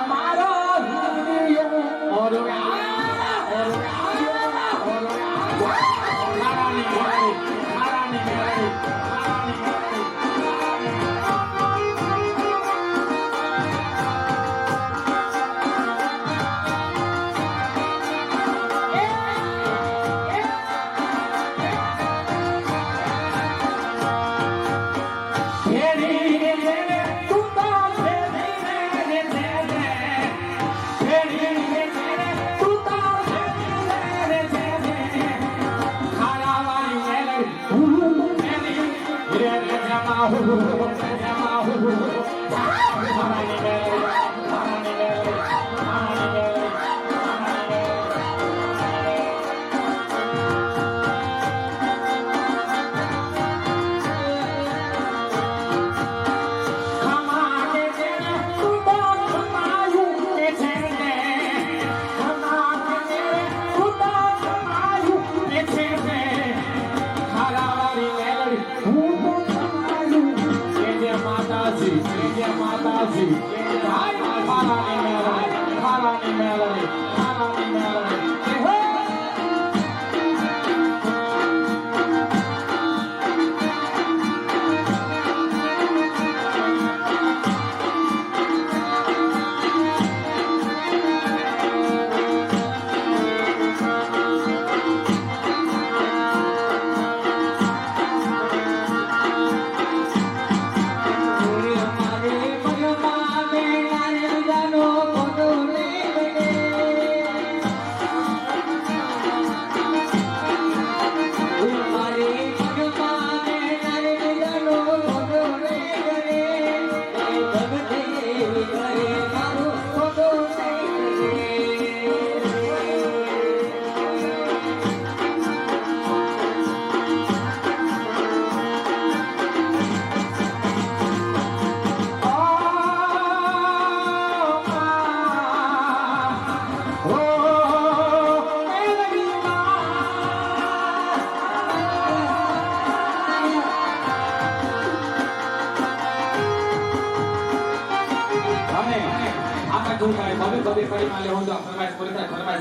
મારો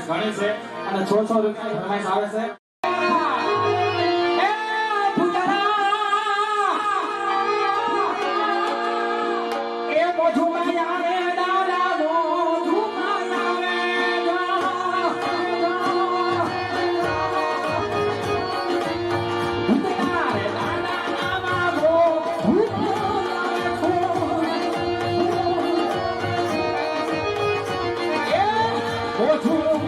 ઘણી છે અને 600 રૂપિયાની ફરમાઈશ આવે છે Oh,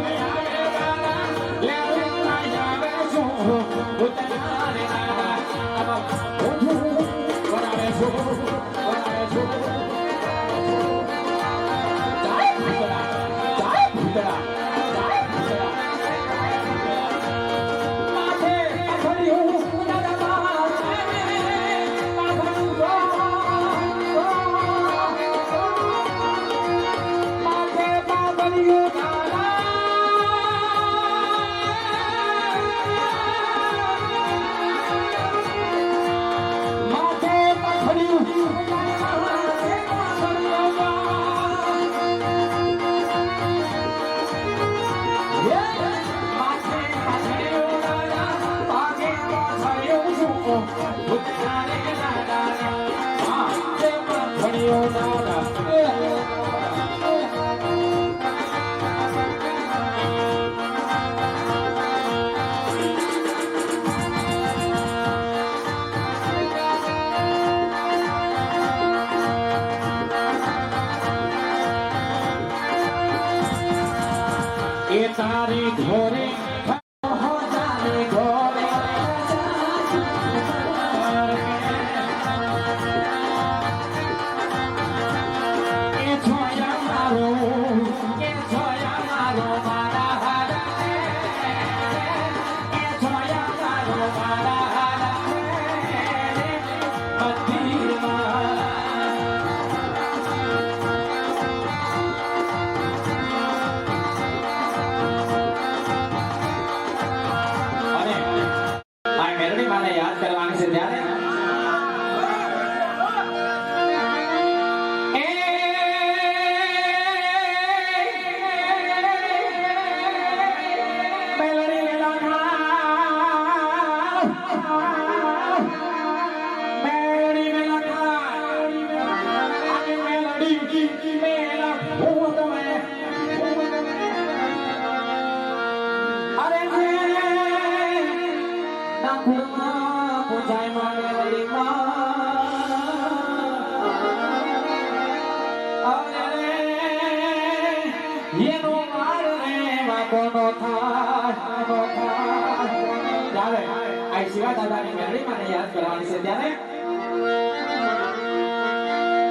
શિવા દાદાની મેલડી મને યાદ કરવાની છે ત્યારે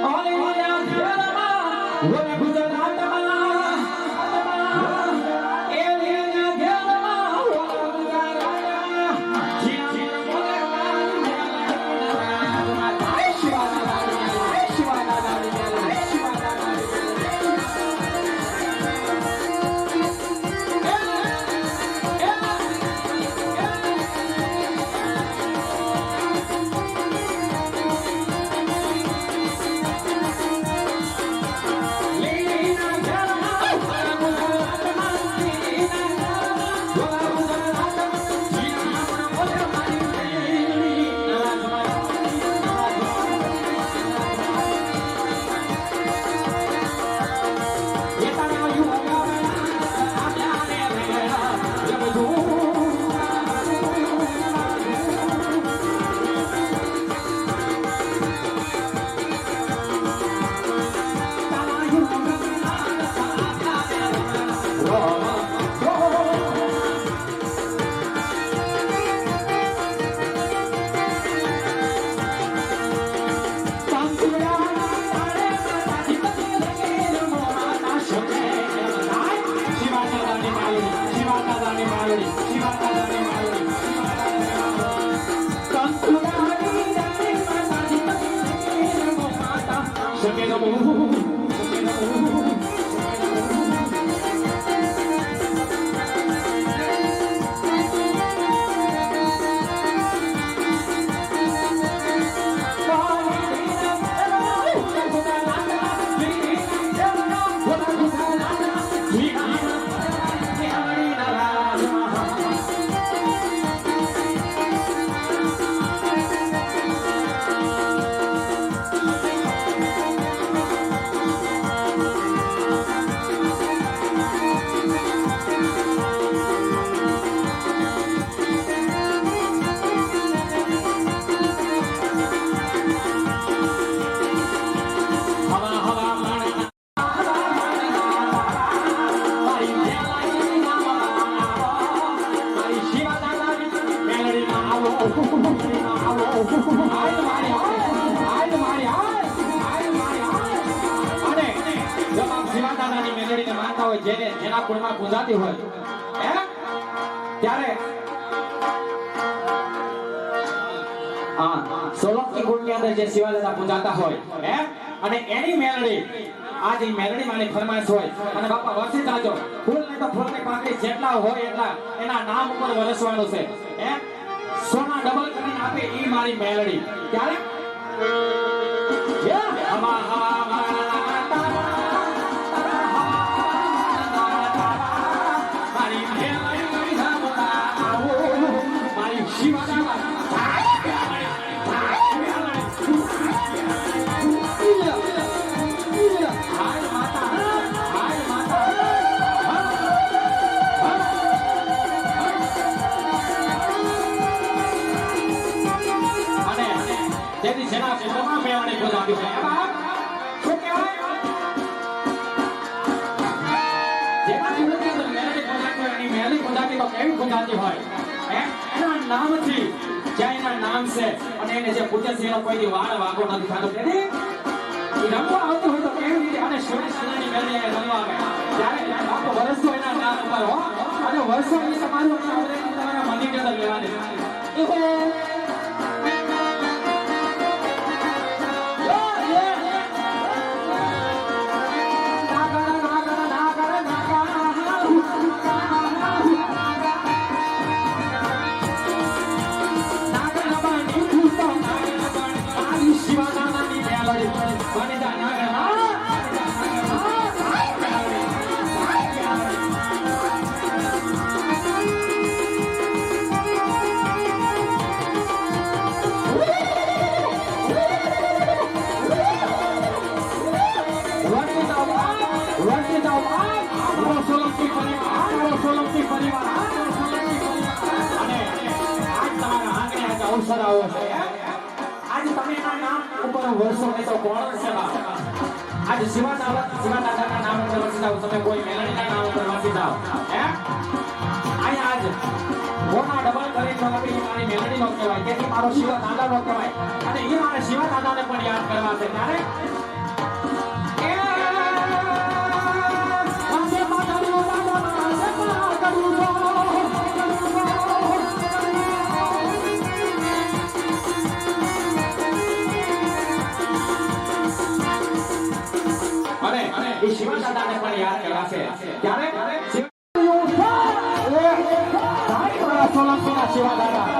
ઓલિયા ઘેરમાં ઓલે ગુજરાતમાં એલિયા ઘેરમાં ઓલે ગુજરાતમાં જીજી બોલે શિવા દાદાની શિવા દાદાની શિવા દાદાની જેના કુળમાં પૂજાતી હોય ત્યારે સોલંકી કુળની અંદર જે શિવાદાદા પૂજાતા હોય અને એની મેલડી આ જે મેલડી માની ફરમાઈશ હોય અને બાપા વરસી જાજો ફૂલ ને તો ફૂલ ની પાંખડી જેટલા હોય એટલા એના નામ ઉપર વરસવાનું છે સોના ડબલ કરીને આપે ઈ મારી મેલડી ત્યારે જેથી જેના ક્ષેત્રમાં મેળવણી પૂજાતી હોય એમાં શું કહેવાય જેના ક્ષેત્રની અંદર મેળવણી પૂજાતી હોય એની મેળવણી પૂજાતી તો કેવી પૂજાતી હોય એના નામથી જ્યાં એના નામ છે અને એને જે પૂજે છે એનો કોઈ વાળ વાગો નથી થતો તેથી એ રમવા આવતું હોય તો કેવી રીતે અને સોની સોનાની મેળવણી એને રમવા આવે ત્યારે બાપો વર્ષો એના નામ ઉપર હો અને વર્ષો એ તમારું તમારા મંદિરની અંદર લેવાની અવસર આવો છે આજે તમે એના નામ ઉપર વર્ષો ને તો કોણ છે આજે શિવા દાદાના નામ ઉપર વસી જાવ તમે કોઈ મેલડીના નામ ઉપર વસી જાવ અહીંયા આજ મોના ડબલ કરીને તો આપણી મારી મેલડીનો કહેવાય તેથી મારો શિવા દાદાનો કહેવાય અને એ મારે શિવા દાદાને પણ યાદ કરવા છે ત્યારે એ શિવા દાદાને પણ યાદ કરવા છે ત્યારે સોલંકીના શિવા દાદા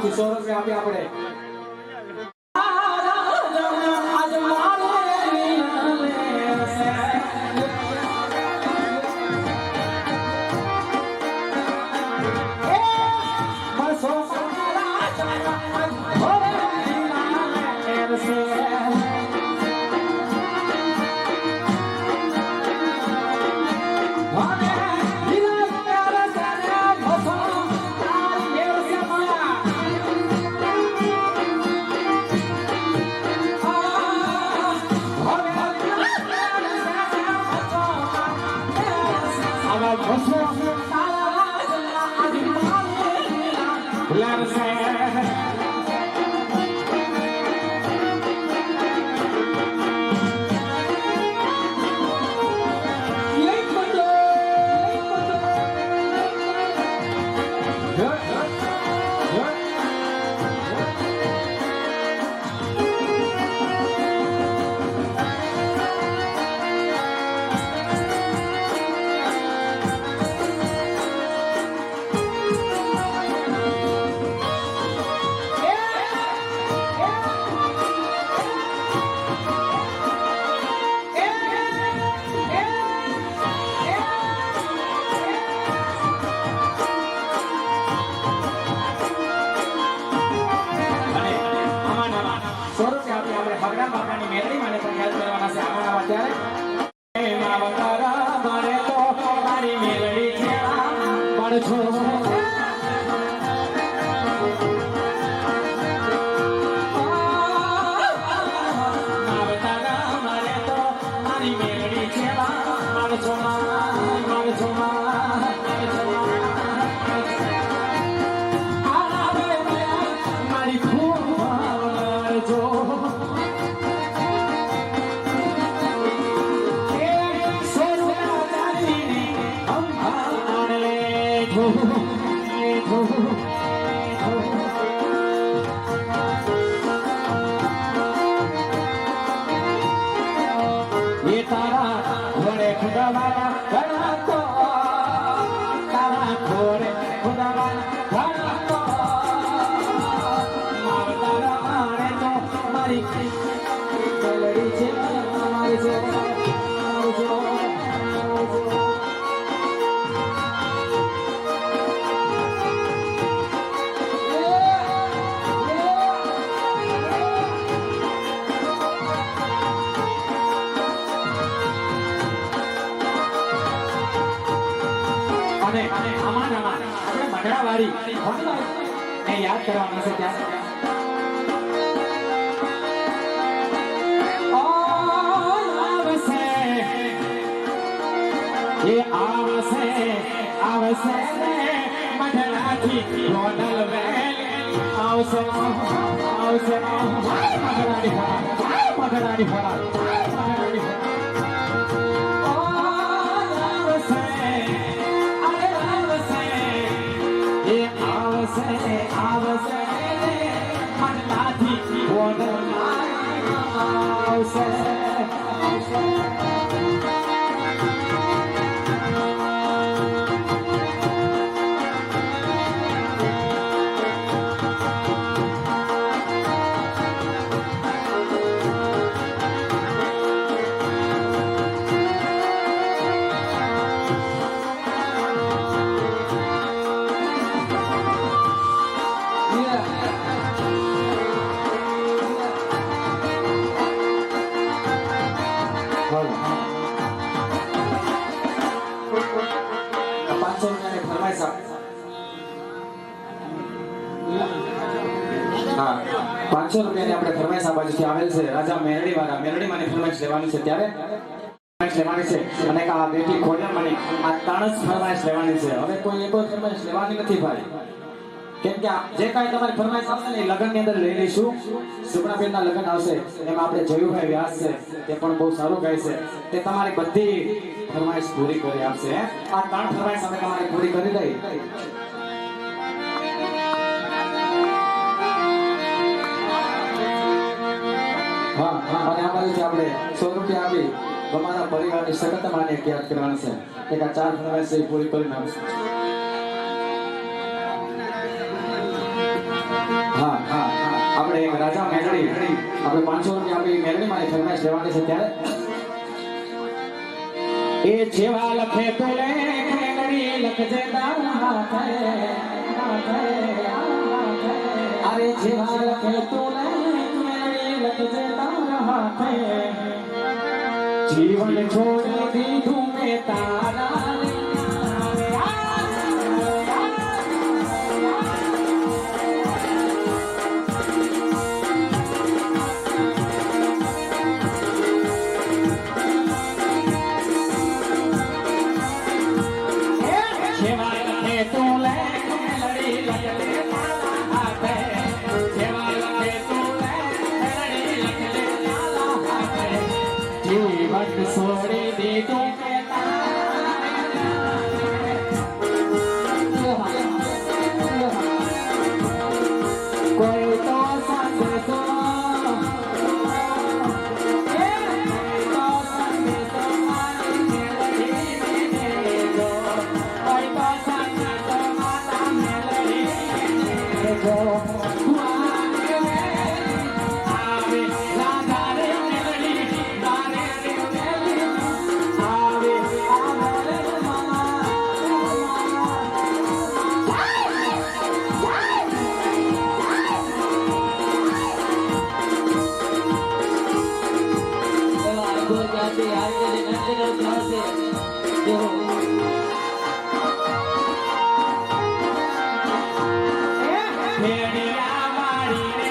કિશોર આપી આપણે મારી મેળી જેવા માણસો મારી ખૂબ મારજો ये तारा घोड़े खुदावाना घड़ा तो तारा घोड़े खुदावाना घड़ा तो तारा मारे तो मारी मेलडी છે મારી છે અને આમાં આપણે મંડળાવાળી એ યાદ કરવાના છે ત્યાં આવશે મંડળાથી ગોંડલ વેલ આવશે મંડળાની ફરા આવશે મંડળાથી ગોંડલ આવશે ₹500 ની આપણે ફરમાઈશ આ બાજુથી આવેલ છે રાજા મેરડી વાળા મેરડી માની ફરમાઈશ લેવાની છે ત્યારે ફરમાઈશ લેવાની છે અને આ બેટી ખોડિયાર માની આ ત્રણ જ ફરમાઈશ લેવાની છે હવે કોઈ એક ફરમાઈશ લેવાની નથી ભાઈ કેમ કે જે કાંઈ તમારી ફરમાઈશ આવશે ને લગ્ન ની અંદર લઈ લઈશું સુગણાબેન ના લગ્ન આવશે એમાં આપણે જયુભાઈ વ્યાસ છે તે પણ બહુ સારું ગાય છે તે તમારી બધી ફરમાઈશ પૂરી કરી આપશે આ ત્રણ ફરમાઈશ અમે તમારી પૂરી કરી દઈ અને આ બાજુથી આપણે ₹100 આપી તમારા પરિવારની સતત માને યાદ કરવાની છે એક આ 4 ફરમાઈશ પૂરી કરીને આવશે આપણે રાજા મેલડી આપણે ₹500 આપી મેલડી માની ફરમાઈશ લેવાની છે ત્યારે એ જેવા લખે તો લે મેલડી લખજે તારા હાથે અરે જેવા લખે તો લે મેલડી લખજે તારા હાથે જીવન છોડી દીધું મેં તારા છોડી દીધું કોઈ તો સંદેશો ભેડિયા વાળીને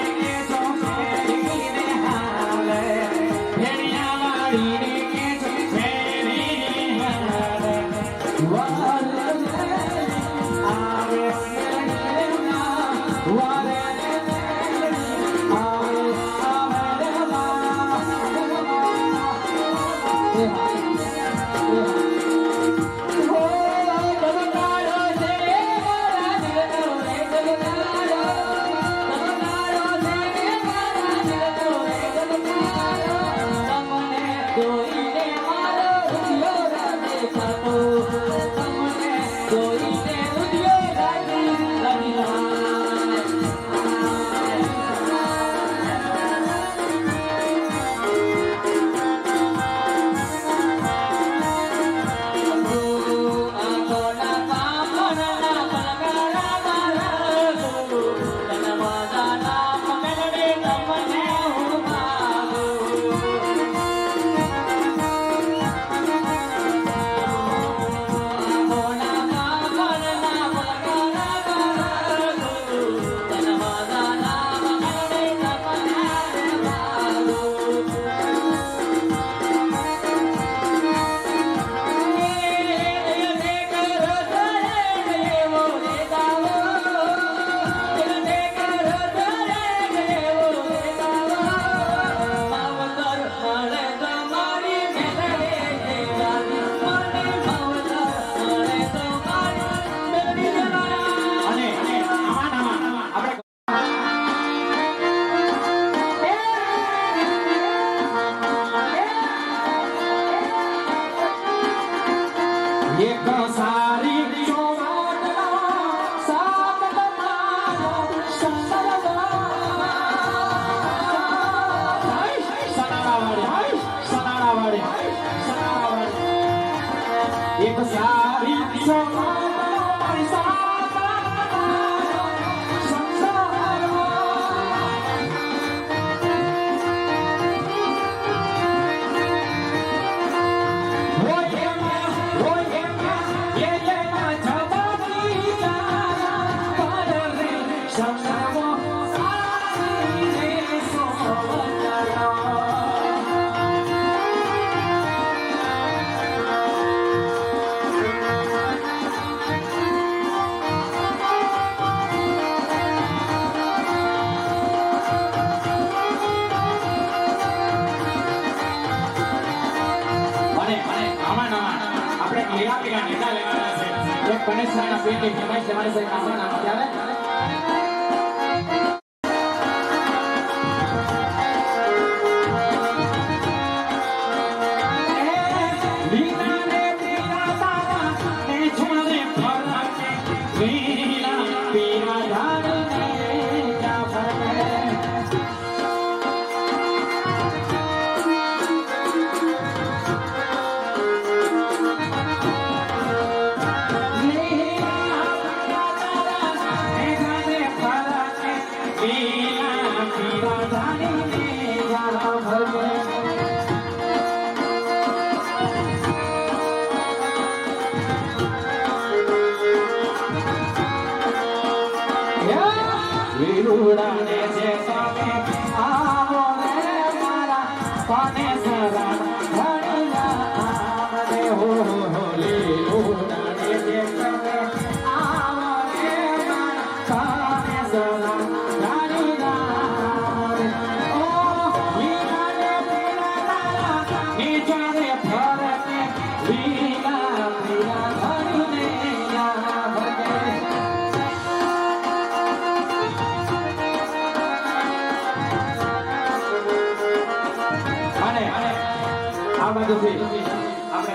આપણે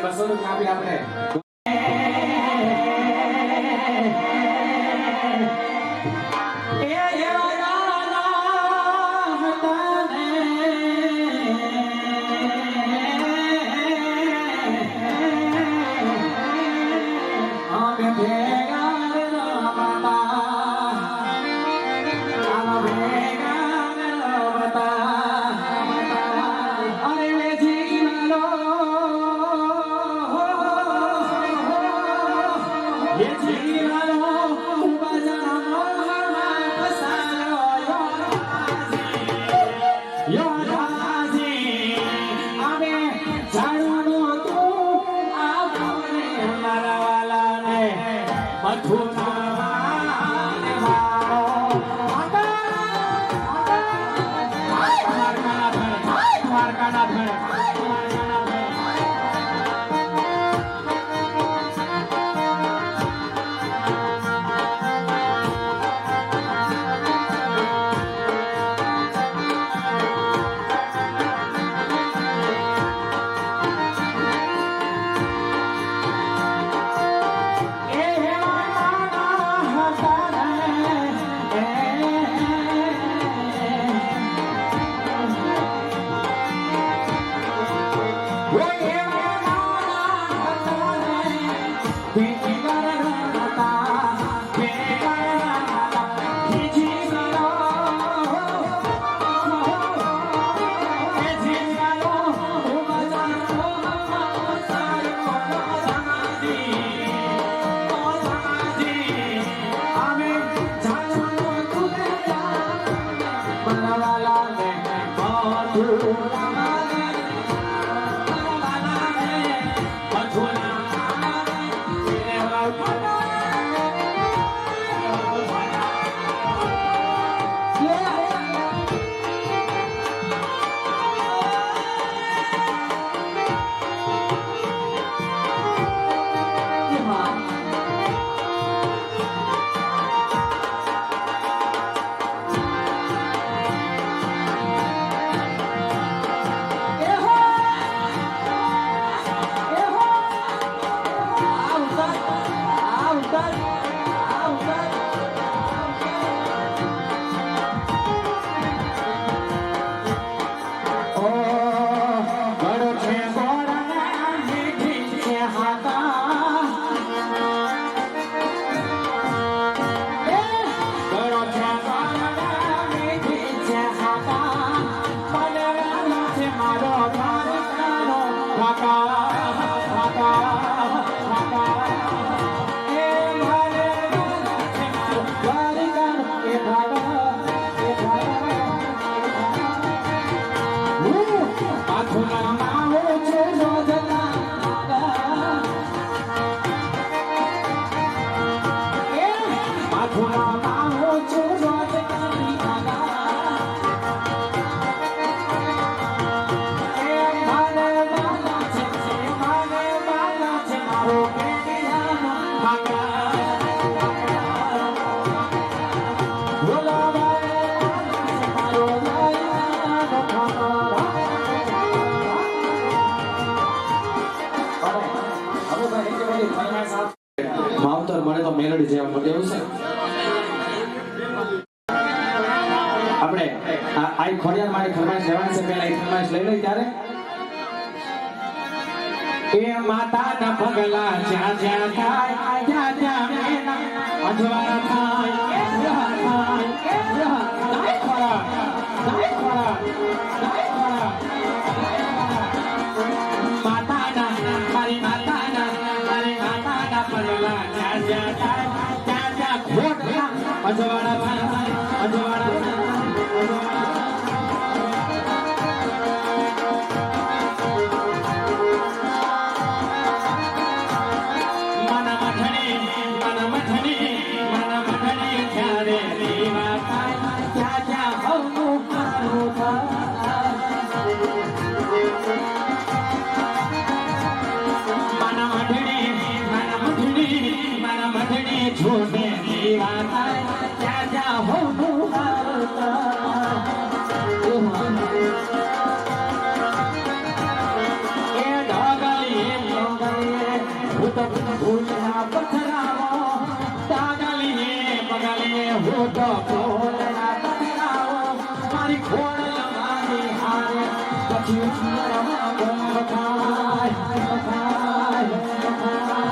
200 રૂપિયા આપી આપણે ભાઈ એટલી બધી ફરમાઈશ માવતર મને તો મેલડી જેવા મળે એવું છે આપણે આ ખોડિયાર મારી ફરમાઈશ લેવાની છે પહેલા એ ફરમાઈશ લઈ લઈ ત્યારે એ માતા ના પગલા જ્યાં જ્યાં થાય ત્યાં ત્યાં મેના અજવાળા થાય મારી માતાના પગલા જ્યાં જ્યાં થાય ત્યાં ત્યાં ખોટલા અજવાળા થાય અજવાળા छोटे दीवाना क्या क्या हो ए डगली भूत भूलना पथराओ डगली बगली भूत भूलना पथराओ मारी खोड़ लमानी हारे पछी रवा बखाय बखाय बखाय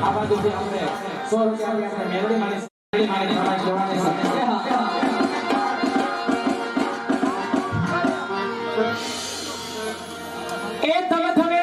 આ બાજુ થી આપણે 100 રૂપિયા આપણે મેળવી મારી ફરમાઈશ લેવાની છે એ તમે તમે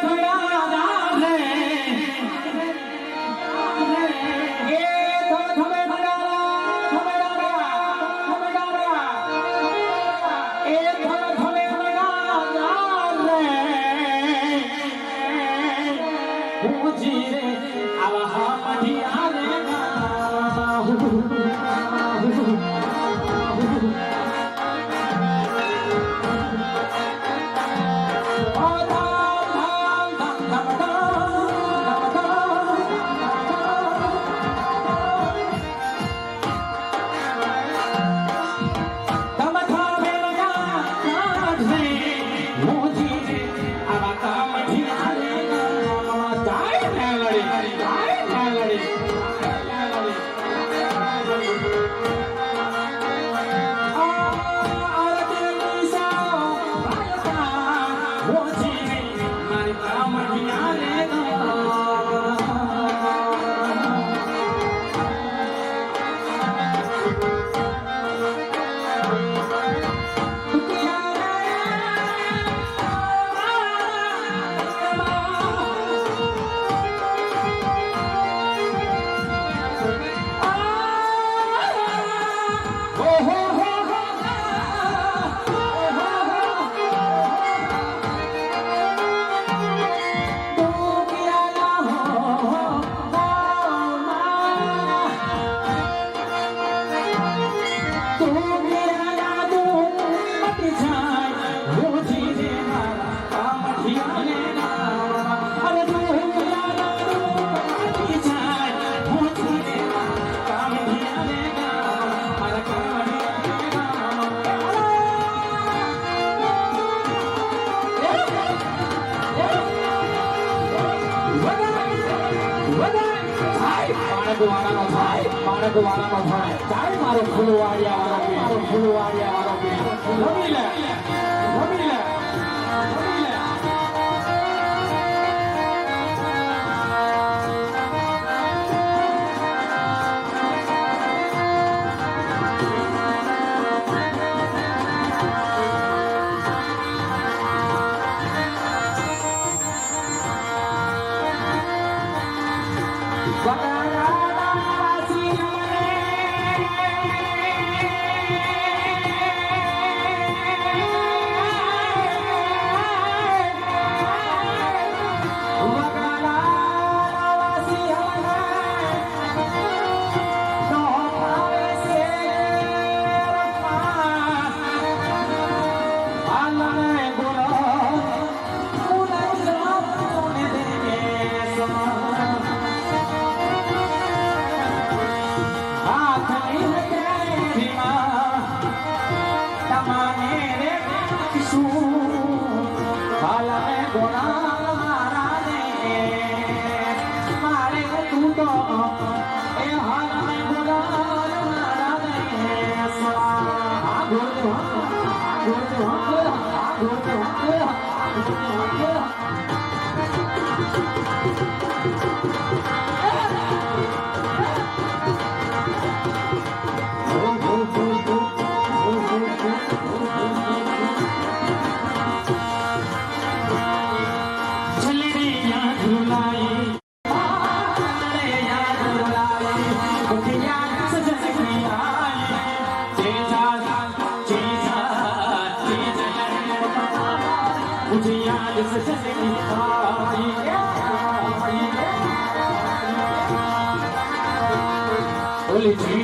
વાળાનો થાય ચાલ મારો ફૂલવાડિયા વાળો રમી લે Only three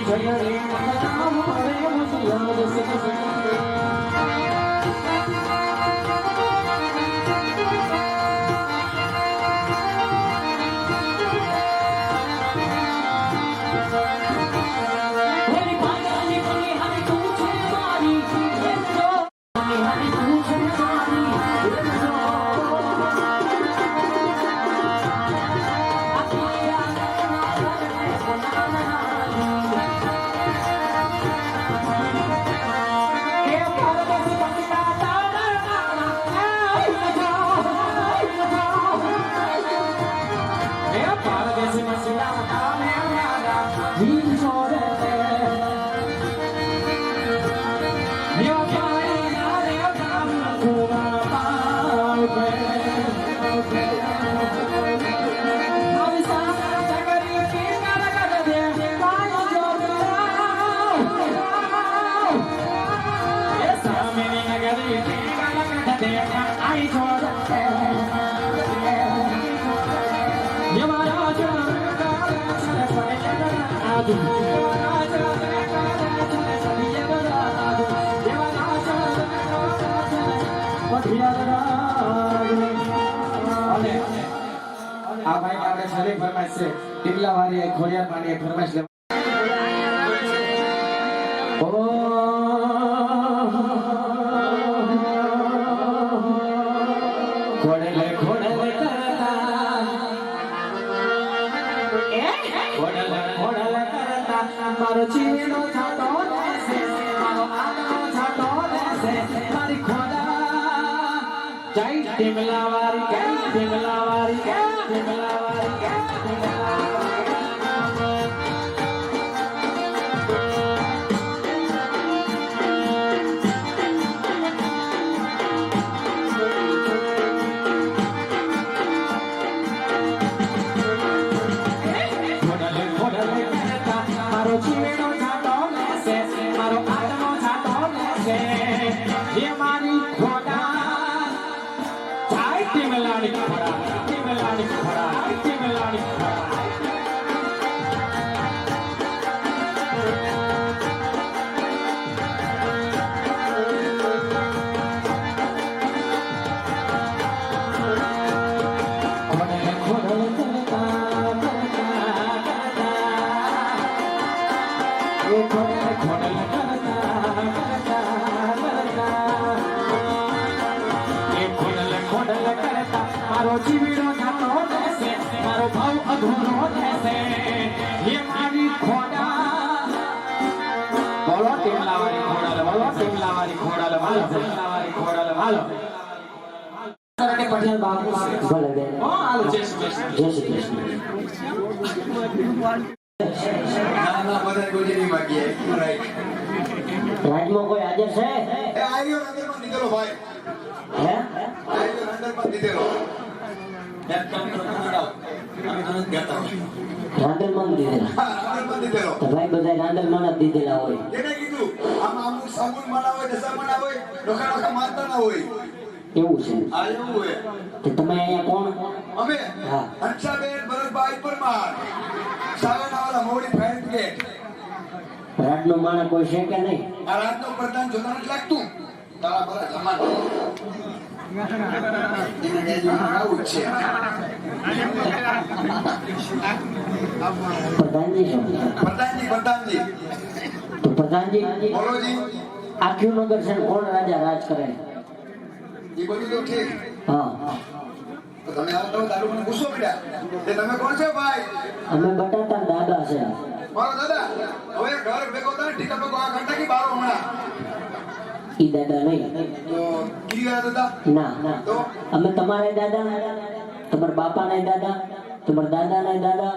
આ ભાઈ આપણે છેલ્લી ફરમાઈશ છે ટીકલા વાળી એક ખોડિયાર માની એક ફરમાઈશ લે ખોડલે ખોડલે કરતા ખોડલે ખોડલે કરતા મારો ચીનો છાતો લેશે મારો આનો છાતો લેશે મારી ખોડા જય ટીમલા વાળી જય ટીમલા વાળી જય ટીમલા વાળી જય ટીમલા મારો જીવડો જાતો રહેશે મારો ભાવ અધૂરો રહેશે હે મારી ખોડા બોલો ટીમલાવાળી ખોડાલે બોલો ટીમલાવાળી ખોડાલે માલો ટીમલાવાળી ખોડાલે માલો સરડે પટેલ બાપુ ભલે બેન ઓ આલો જય શ્રી કૃષ્ણ ના ના બધા ગોજરી માંગીએ રાઈટ રાજમાં કોઈ હાજર છે એ આર્યો નંદરમાં દીધેલો ભાઈ હે આર્યો નંદરમાં દીધેલો એક કામ કરો નડાવ અમે તરત ગયા તા રાંદલમાં દીધેલા હા રાંદલમાં દીધેલો. તો ભાઈ બધા રાંદલમાં જ દીધેલા હોય. એને કીધું આમાં અમુક સાબુન માના હોય દશા માના હોય નોખા નોખા મારતા ના હોય. એવું છે. આ એવું હોય. તો તમે અહીંયા કોણ? અમે હા. Hansaben Bharatbhai Parmar સાવરણાવાળા મોવડી fire brigade. રાતનો માણસ કોઈ છે કે નહીં? આ રાતનો પ્રધાન જોતા નથી લાગતું તારા મારા જમાન એને કહેજો આવું જ છે. પ્રધાનજી છો? પ્રધાનજી તો પ્રધાનજી બોલોજી આખું નગર છે ને કોણ રાજા રાજ કરે? એ બધું તો ઠીક. હા તો તમે આ તો દારૂ મને પૂછો બેટા તે તમે કોણ છો ભાઈ? અમે બટાટા દાદા છે. મારો દાદા હવે ઘર ભેગો થાય ઠીક ભેગો આ ઘંટા કી બારો હમણાં ઈ દાદા નહીં. તો કી ગયા દાદા ના તો અમે તમારા દાદા, તમારા બાપાના દાદા, તમારા દાદાના દાદા,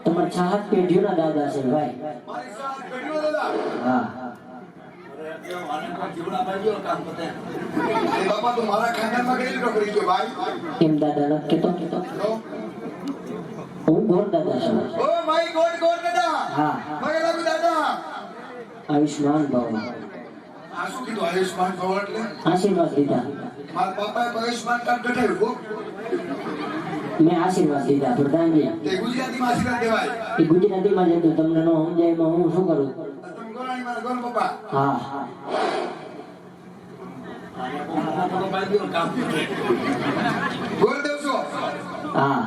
તમારા 6 પેઢીઓના દાદા છે ભાઈ. મારી સાથ પેઢીઓ દાદા હા એ બાપા તું મારા ખાનદાનમાં કઈ નોકરી ગયો ભાઈ? એમ દાદા નથી કેતો. તો હું ગોર દાદા છું. ઓ માય ગોડ ગોડ દાદા હા મગે લાગુ દાદા આયુષ્માન ભવ. આ શું કીધું આયુષ્માન ભવ એટલે? આશીર્વાદ દીધા. મારા પપ્પાએ આયુષ્માન કાર્ડ કઢાવ્યું મેં આશીર્વાદ દીધા પ્રધાનજી. તે ગુજરાતીમાં આશીર્વાદ દેવાય. એ ગુજરાતીમાં જ હતું, તમને નો સમજાય એમાં હું શું કરું? તમે ગોરાણી મારા ગોર પપ્પા હા ગોરદેવ છો હા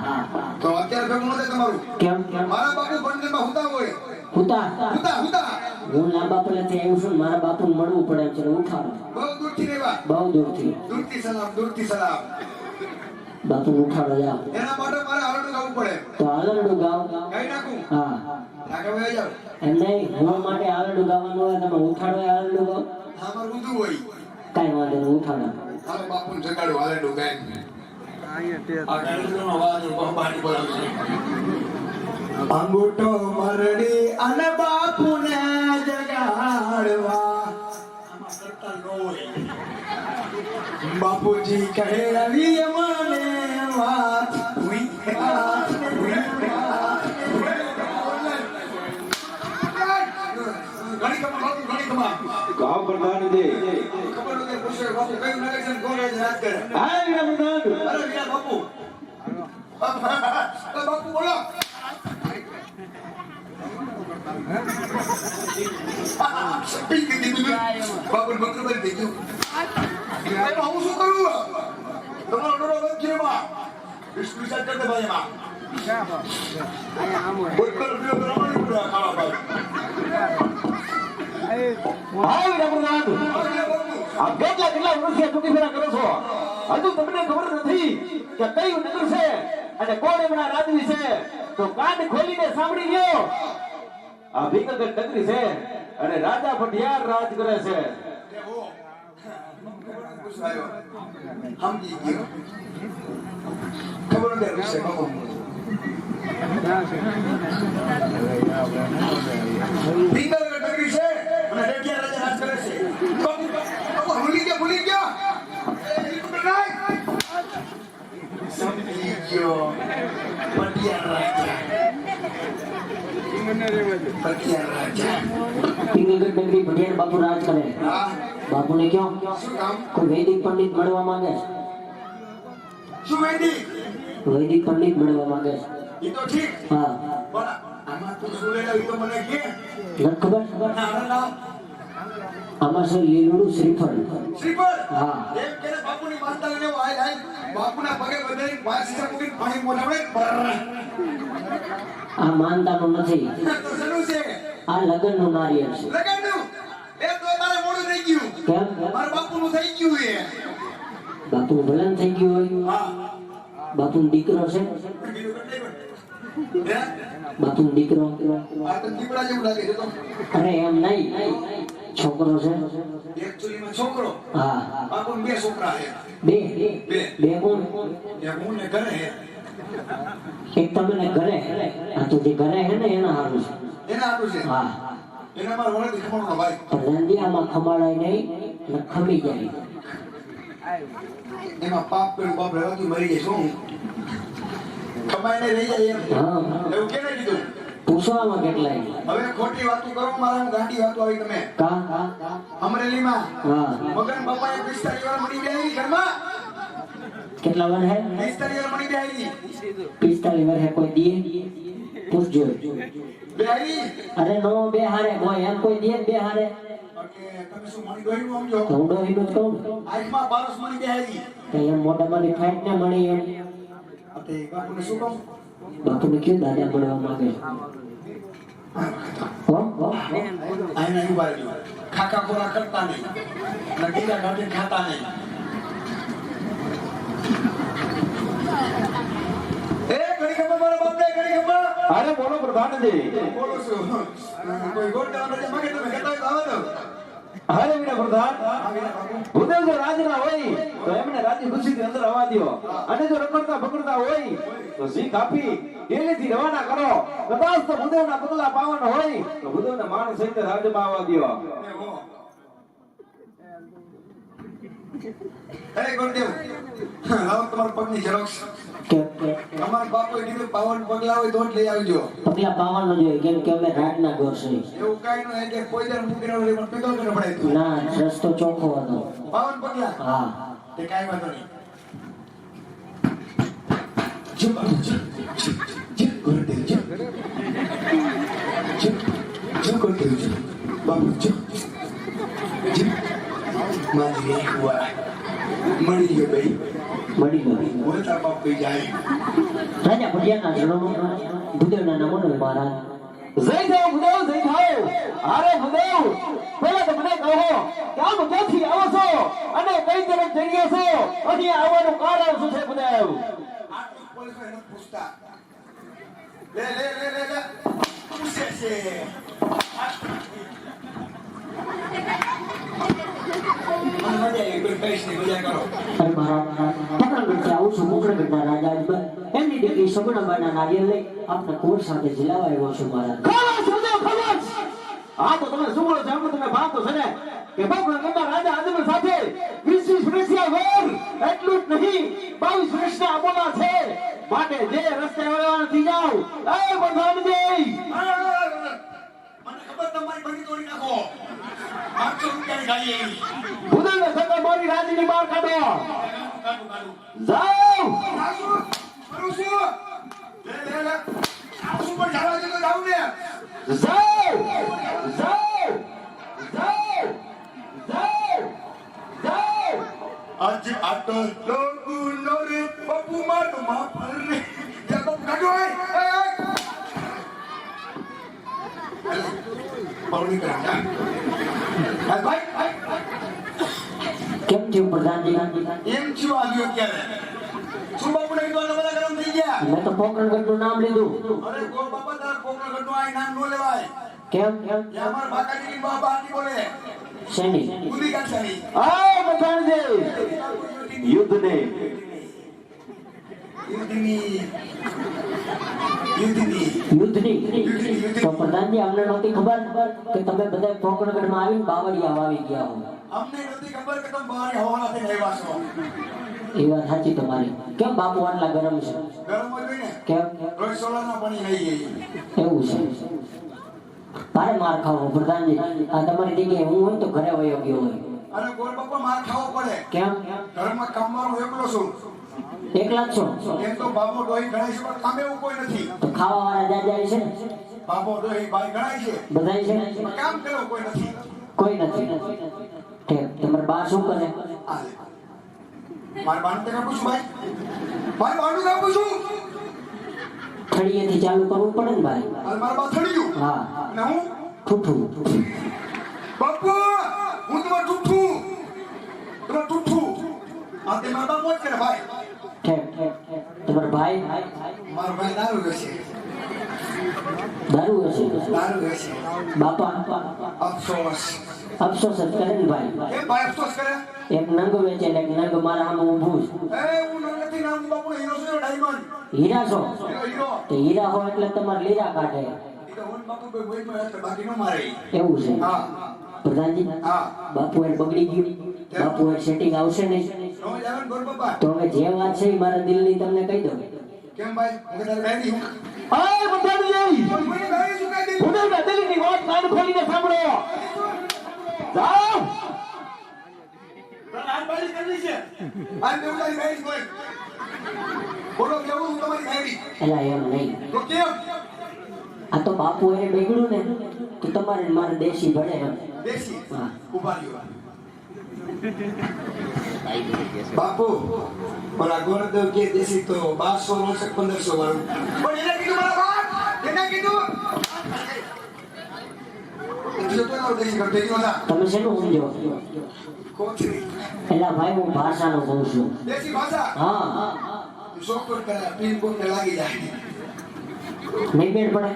તો અત્યારે ભેગું નથી તમારું. કેમ? મારા બાપુ બંનેમાં હુતા હોય હુતા હુતા હું લાંબા પહેલાથી આવ્યું છું ને મારા બાપુને મળવું પડે એમ છે. ઉઠાડો બહુ દૂરથી રહેવા બહુ દૂરથી. દૂરથી સલામ બાપુને ઉઠાડો જાઓ. એના માટે મારે હરડું ગાવું પડે. તો આલરડું ગાઓ. ગાઈ નાખું હા આગળ વહી જાવ. એમ નહીં, હું માટે આલરડું ગાવાનું હોય તમે ઉઠાડો આલરડું ગાઓ. અમાર ઊંધું હોય. કાંઈ વાંધો નહીં, ઉઠાડો. હાલો બાપુને જગાડો હરડું ગાય. આ ગાડીનો અવાજ બહુ બારી બોલાવે છે. અંગૂઠો મરડી અને બાપુને જગાડવા આમાં કરતા ન હોય. બાપુજી કહે રવિ મને વાત હુઈ વાત હુઈ વાત. ઘણી કમા ગાવ પ્રધાનજી ખબર નથી પૂછે બાપુ કયું નગર છે કોને યાદ કરે. હા વીરા પ્રધાન અરે વીરા બાપુ બાપુ બોલો. બાપુ બકરું બની થઈ ગયું. હું શું કરું? તમારો ડોરો બંધ છે એમાં વિષ્ણુ સાહેબ કરતે ભાઈ એમાં બોલકર પીઓ રમણી પૂરા ખાવા ભાઈ. હા વીરા પ્રધાન આ કેટલા વર્ષથી ચૂકી ફેરા કરો છો? હજુ તમને ખબર નથી કે કયું નગર છે અને કોણ એમના રાજવી છે? તો કાન ખોલીને સાંભળી લ્યો. આ ભીકગઢ નગરી છે અને રાજા ભટિયાર રાજ કરે છે. સમજી ગયો. ખબર નથી વિશે બાપુ. ભીકગઢ નગરી છે અને રેડિયા રાજા રાજ કરે છે. બાપુ ભૂલી ગયા સમજી ગયો. પટિયાર રાજા પિંગલગઢ નગરી ભટિયાર બાપુ રાજ કરે. હા બાપુને કયો શું કામ? કોઈ વૈદિક પંડિત મળવા માંગે છે. શું વૈદિક? વૈદિક પંડિત મળવા માંગે છે. એ તો ઠીક હા પણ આમાં તું શું લેલા એ તો મને કે નથી ખબર? ના ના આમાં છે લીલુડું શ્રીફળ. શ્રીફળ હા. એમ કે બાપુની માનતા લઈને આય બાપુના પગે બધાય વાસી મૂકીને પાણી મોઢાડે. આ માનતાનું નથી, તો શરૂ છે આ લગ્નનું નારિયેળ છે. લગાડ્યું એ તો મારે મોડું થઈ ગયું. કેમ? મારા બાપુનું થઈ ગયું એ. બાપુનું ભલન થઈ ગયું હોય. હા બાપુનો દીકરો છે. બીજું કંઈ નહીં. હે બાપુનો દીકરો. આ તો દીપડા જેવું લાગે છે તો. અરે એમ નહીં, છોકરો છે. એકચ્યુઅલીમાં છોકરો. હા બાપુને બે છોકરા છે. બે બે. બે કોણ? એક હું ને ઘરે છે. એક તમને ઘરે. આ તો જે ઘરે હે ને એના હારું છે. એના હાટું છે. હા એના મારા વળેથી ખમણનો ભાઈ. પ્રધાનજી આમાં ખમાડાય નહીં ને ખમી જાય. એમાં પાપ કર્યું બાપ રહેવાથી મરી જાય શું? કમાઈને રહી જાય એમ હા એવું કેને કીધું પૂછવામાં કેટલાય હવે ખોટી વાતો કરો મારા ગાંડી વાતો આવી તમે કા અમરેલીમાં હા મગન બાપાએ 45 વાર મળી બેહી ઘરમાં કેટલા વાર હે 45 વાર મળી બેહી 45 વાર હે કોઈ દીએ પૂછજો બેહી અરે નો બે હારે કોઈ એમ કોઈ દીએ બે હારે ઓકે તમે શું મણી ગયું સમજો તો હું ડોહીનું જ કહું આંખમાં બારસ મણી બેહી તો એમ મોટામાંથી ફાઈટ ને મળી એમ અતે બાપુને શું કહું બાપુને ક્યું દાદા મળવા માંગે હો આઈને ઉભા રહ્યો ખાખા ખોરા કરતા નહીં નગીલા ગાડી ખાતા નહીં એ ઘડી ખબર મારા બાપને ઘડી ખબર અરે બોલો પ્રધાનજી બોલો છું કોઈ ગોળ દેવા નથી માંગે તમે કહેતા હોય તો આવો તો અરે વીરા પ્રધાન ભૂદેવ જો રાજીના હોય તો એમને રાજી ખુશીથી અંદર આવવા દો અને જો રખડતા બગડતા હોય તો શીખ આપી દિલ્હીથી રવાના કરો કદાચ તો ભૂદેવના પગલા પાવાના હોય તો ભૂદેવના માણસ સહિત રાજ્યમાં આવવા દો એ ગોળદેવ લાવો તમારા પગની ઝેરોક્સ કે તમારા બાપોએ કીધું પાવન પગલા હોય તો જ લઈ આવજો પગલા પાવાનું જોઈએ કેમ કે અમે રાતના ઘર છે એવું કાઈ ન એટલે કોઈ દર મૂકીને ઓલી પણ પીધો કે ન પડાય તું ના રસ્તો ચોખ્ખો હતો પાવન પગલા હા તે કાઈ વાંધો નહીં જમ જમ ગોળદેવ જમ ગોળદેવ જમ બાપુ જમ મારી એક વાર મળી ગયો ભાઈ મળી ગયો બોલતા બાપ કઈ જાય રાજા ભુજિયાના જન્મ ભૂદેવના નામનો મહારાજ જય દેવ ભૂદેવ જય થાવ અરે ભૂદેવ પહેલા તો મને કહો કે આમ ક્યાંથી આવો છો અને કઈ તરફ જઈ રહ્યા છો અહીં આવવાનું કારણ શું છે ભૂદેવ આટલું પોલીસ એને પૂછતા લે લે લે લે લે પૂછે છે મને મજા આવી કોઈ કહીશ નહીં મજા કરો અરે મહારાજ પકડગઢથી આવું છું પકડગઢના રાજા એમની દીકરી સગુણાબાના નારિયેળ લઈ આપના કોર્ટ સાથે જિલ્લાવા આવ્યો છું મહારાજ ખલાસ ભૂદેવ ખલાસ આ તો તમે શું બોલો છો એમ તમે ભાવ તો છે ને કે પકડગઢના રાજા આદિલ સાથે 20 વર્ષીય વર એટલું જ નહીં 22 વર્ષના અબોલા છે માટે જે રસ્તે વળવા નથી જાવ એ પ્રધાનજી મને ખબર તમારી બની તોડી નાખો 500 રૂપિયાની ગાડી આવી ભૂદેવને સગા મારી રાજીની બહાર કાઢો કાઢું કાઢું જાઓ જાશું કરું છું લે લે લે આ શું પણ જાવા દે તો જાઉં ને જાઓ જાઓ જાઓ જાઓ જાઓ આજ આટો લોકુ નોરે બાપુ મારો માં ફરે જે બાપુ કાઢો એ પાવડી કર ભાઈ કેમ થયું પ્રધાનજી એમ છું આવ્યો ક્યારે શું બાપુ ને કીધું બધા ગરમ થઈ ગયા મેં તો પકડગઢનું નામ લીધું અરે ગોળ બાપા તાર કોકનો ગઢનો આ નામ નો લેવાય કેમ એ અમાર બાકાજી ની બાપા આટી બોલે શેની ઉલી કાઠાની આવો પ્રધાનજી યુદ્ધને યુદ્ધની યુદ્ધની તો પ્રધાનજી અમને નહોતી ખબર કે તમે બધા પકડગઢમાં આવીને બાવળિયા વાવી ગયા હો અમને નથી ખબર કે તમે બહાર હવાના થઈને આવ્યા છો એ વાત સાચી તમારી કેમ બાપુ આટલા ગરમ છે ગરમ હોય ને કેમ રોજ સોલાના પાણી લઈ ગઈ એવું છે તારે માર ખાવો પ્રધાનજી આ તમારી જગ્યાએ હું હોય તો ઘરે વયો ગયો હોય અને ગોળ બાપા માર ખાવો પડે કેમ ઘરમાં કામવાળો એકલો છું એકલા જ છો એમ તો બાબો ડોહી ગણાય છે પણ કામ એવું કોઈ નથી તો ખાવા વાળા જાય છે ને બાબો ડોહી ભાઈ ગણાય છે બધાય છે પણ કામ કર્યો કોઈ નથી કોઈ નથી ઠીક તમારે બા શું કરે આ લે. મારે બાનું તે કાપું છું ભાઈ મારે બાનું કાપું છું થળીએથી ચાલુ કરવું પડે ને ભાઈ અને મારા બા થડી ગયું હા અને હું ઠૂઠું બાપુ હું તમાર ઠૂઠું આ તે મારા બાપ મોજ કરે ભાઈ ઠીક તમારો ભાઈ મારો ભાઈ દારૂ વેચે દારૂ હશે બાપા અફસોસ અફસોસ જ કરે ને ભાઈ કેમ ભાઈ અફસોસ કરે એક નંગ વેચે ને એક નંગ મારા સામે ઊભું છે એ હું નથી નામ બાપુ હીરો છે ડાયમંડ હીરા છો હીરો તો હીરા હોય એટલે તમારે લીરા કાઢે એ તો હું બાપુ કોઈ કોઈ માં બાકી ન મારે એવું છે હા પ્રધાનજી હા બાપુ એ બગડી ગયું બાપુ એ સેટિંગ આવશે નહીં નો જાવન ગોર બાપા તો હવે જે વાત છે એ મારા દિલની તમને કહી દઉં કેમ ભાઈ હું તારે બેઠી હું આય બધાની આવી મને ગાડી સુકાઈ દે ઉડે દિલ્હીની વાત કાન ખોલીને સાંભળો જાઓ આજ બારી કરી છે આજ મેં તારી ગાડી બોલ બોલો કેવું હું તમારી ગાડી એલા એમ નહીં તો કેમ આ તો બાપુ એને બેગડું ને તો તમારે ને મારે દેશી ભળે એમ. દેશી હા. ઉભા રહ્યો બાપુ ઓલા ગોરદેવ કે દેશી તો 1200 વર્ષ 1500 વાળું પણ એને કીધું મારા બાપ એને કીધું એટલે તો એનો દેશી કરતે ગયો ના તમે શેનું સમજો કોથરી એલા ભાઈ હું ભાષાનો કહું છું. દેશી ભાષા હા સોફ્ટવેર કરે પિન કોડ ને લાગી જાય નહીં બેન પડે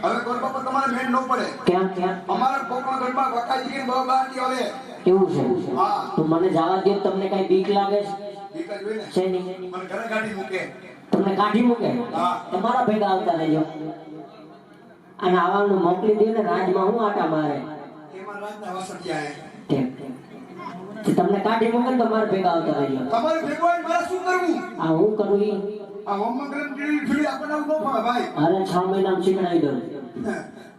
હવે કોર બાપા તમારે મેન ન પડે ક્યાં ક્યાં અમારા કોકણ ઘરમાં વકાજી કે બાબા ની ઓલે એવું છે હા તો મને જવા દો. તમને કઈ બીક લાગે ઠીક જ હોય ને છે નહીં? મને ઘરે ગાડી મૂકે તમને કાઢી મૂકે હા. તમારા ભેગા આવતા રહેજો અને આવાનું મોકલી દે ને રાજમાં હું આટા મારે એમાં રાતના વાસણિયા હે તેમ. તો તમને કાઢી મૂકે ને તમારા ભેગા આવતા રહેજો. તમારે ભેગો હોય મારે શું કરવું આ હું કરું ઈ આ હોમમાં ગરમ ટીડી ફીડી આપણને ઉભો પડે ભાઈ અરે 6 મહિનામાં શીખડાવી દઉં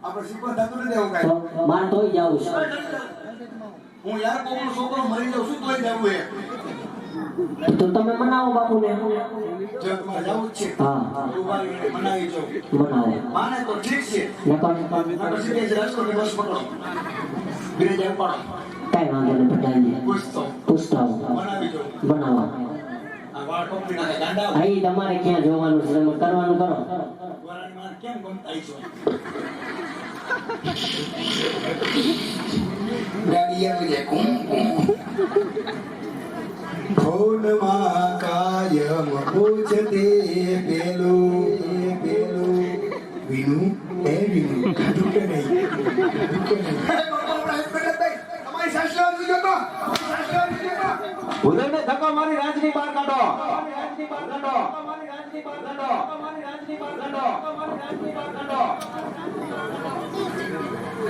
આપણે શીખવા થતું નથી એવું કાંઈ. તો મારે તોય જાવું છે. હું યાર કોકનો છોકરો મરી જાઉં છું તોય જવું હે તો તમે મનાવો બાપુને. જો તમારે જવું જ છે હા તો ભાઈ મનાવી જાઉં મનાવો માને તો ઠીક છે નકર પછી કે રાજકોટ બસ પકડો બીજે જવું પડો કઈ વાંધો નહીં પટાઈ પૂછતો પૂછતા આવો મનાવી જાઉં બનાવો. આ વાળ ટોપી નાખે ગાંડા અહીં તમારે ક્યાં જોવાનું છે તમે કરવાનું કરો. ગોરાની માં કેમ ગમતા છો ગાડી આવી જાય કુમ ફોનમાં કાયમ પૂછતે પેલું વિનુ એ વિનુ કાઢું કે નહીં તમારી સાસુ આવી ગયો તો ઉદયને ધક્કો મારી રાજની બહાર કાઢો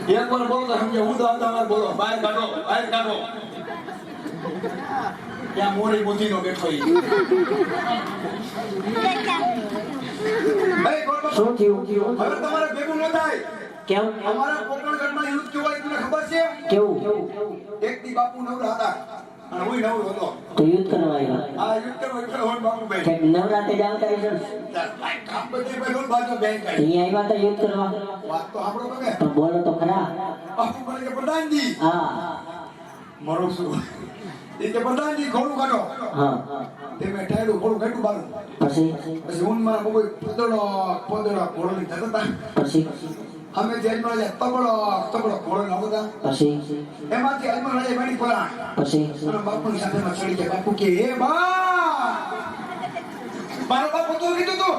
એક વાર બોલો તો સમજે હું તો આવતા બોલો બહાર કાઢો ત્યાં મોરી બુદ્ધિ નો બેઠો ઈ. અરે ગોરબા, શું થયું હવે તમારે ભેગું ન થાય કેમ અમારા કોકણગઢમાં યુદ્ધ કેવું હોય તમને ખબર છે કેવું એક દી બાપુ નવરા હતા અને હું નવરો હતો તો યુદ્ધ કરવા આવ્યા આ યુદ્ધ કરવા એટલે હું બાપુ ભાઈ કે નવરાત્રે જ આવતા હશો ને? કામ બધી ભાઈ બાજુ બેંક આવી અહીંયા આવ્યા હતા યુદ્ધ કરવા વાત તો આપણો તમે પણ બોલો તો ખરા. બાપુ બોલે કે પ્રધાનજી હા મારું શું એ કે પ્રધાનજી ઘોડું કાઢો હા તે મેં ઠાડું ઘોડું કાઢ્યું બારું પછી પછી હું મારા બબુ પોદળો ઘોડો ની થતા હતા પછી અમે જેલમાં રહ્યા તબડો ઘોડો ના બધા પછી એમાંથી અલમર રાજા બની પરાણ પછી અને બાપુની સાથે માં ચડી ગયા બાપુ કે હે બા મારો બાપુ તો કીધું તું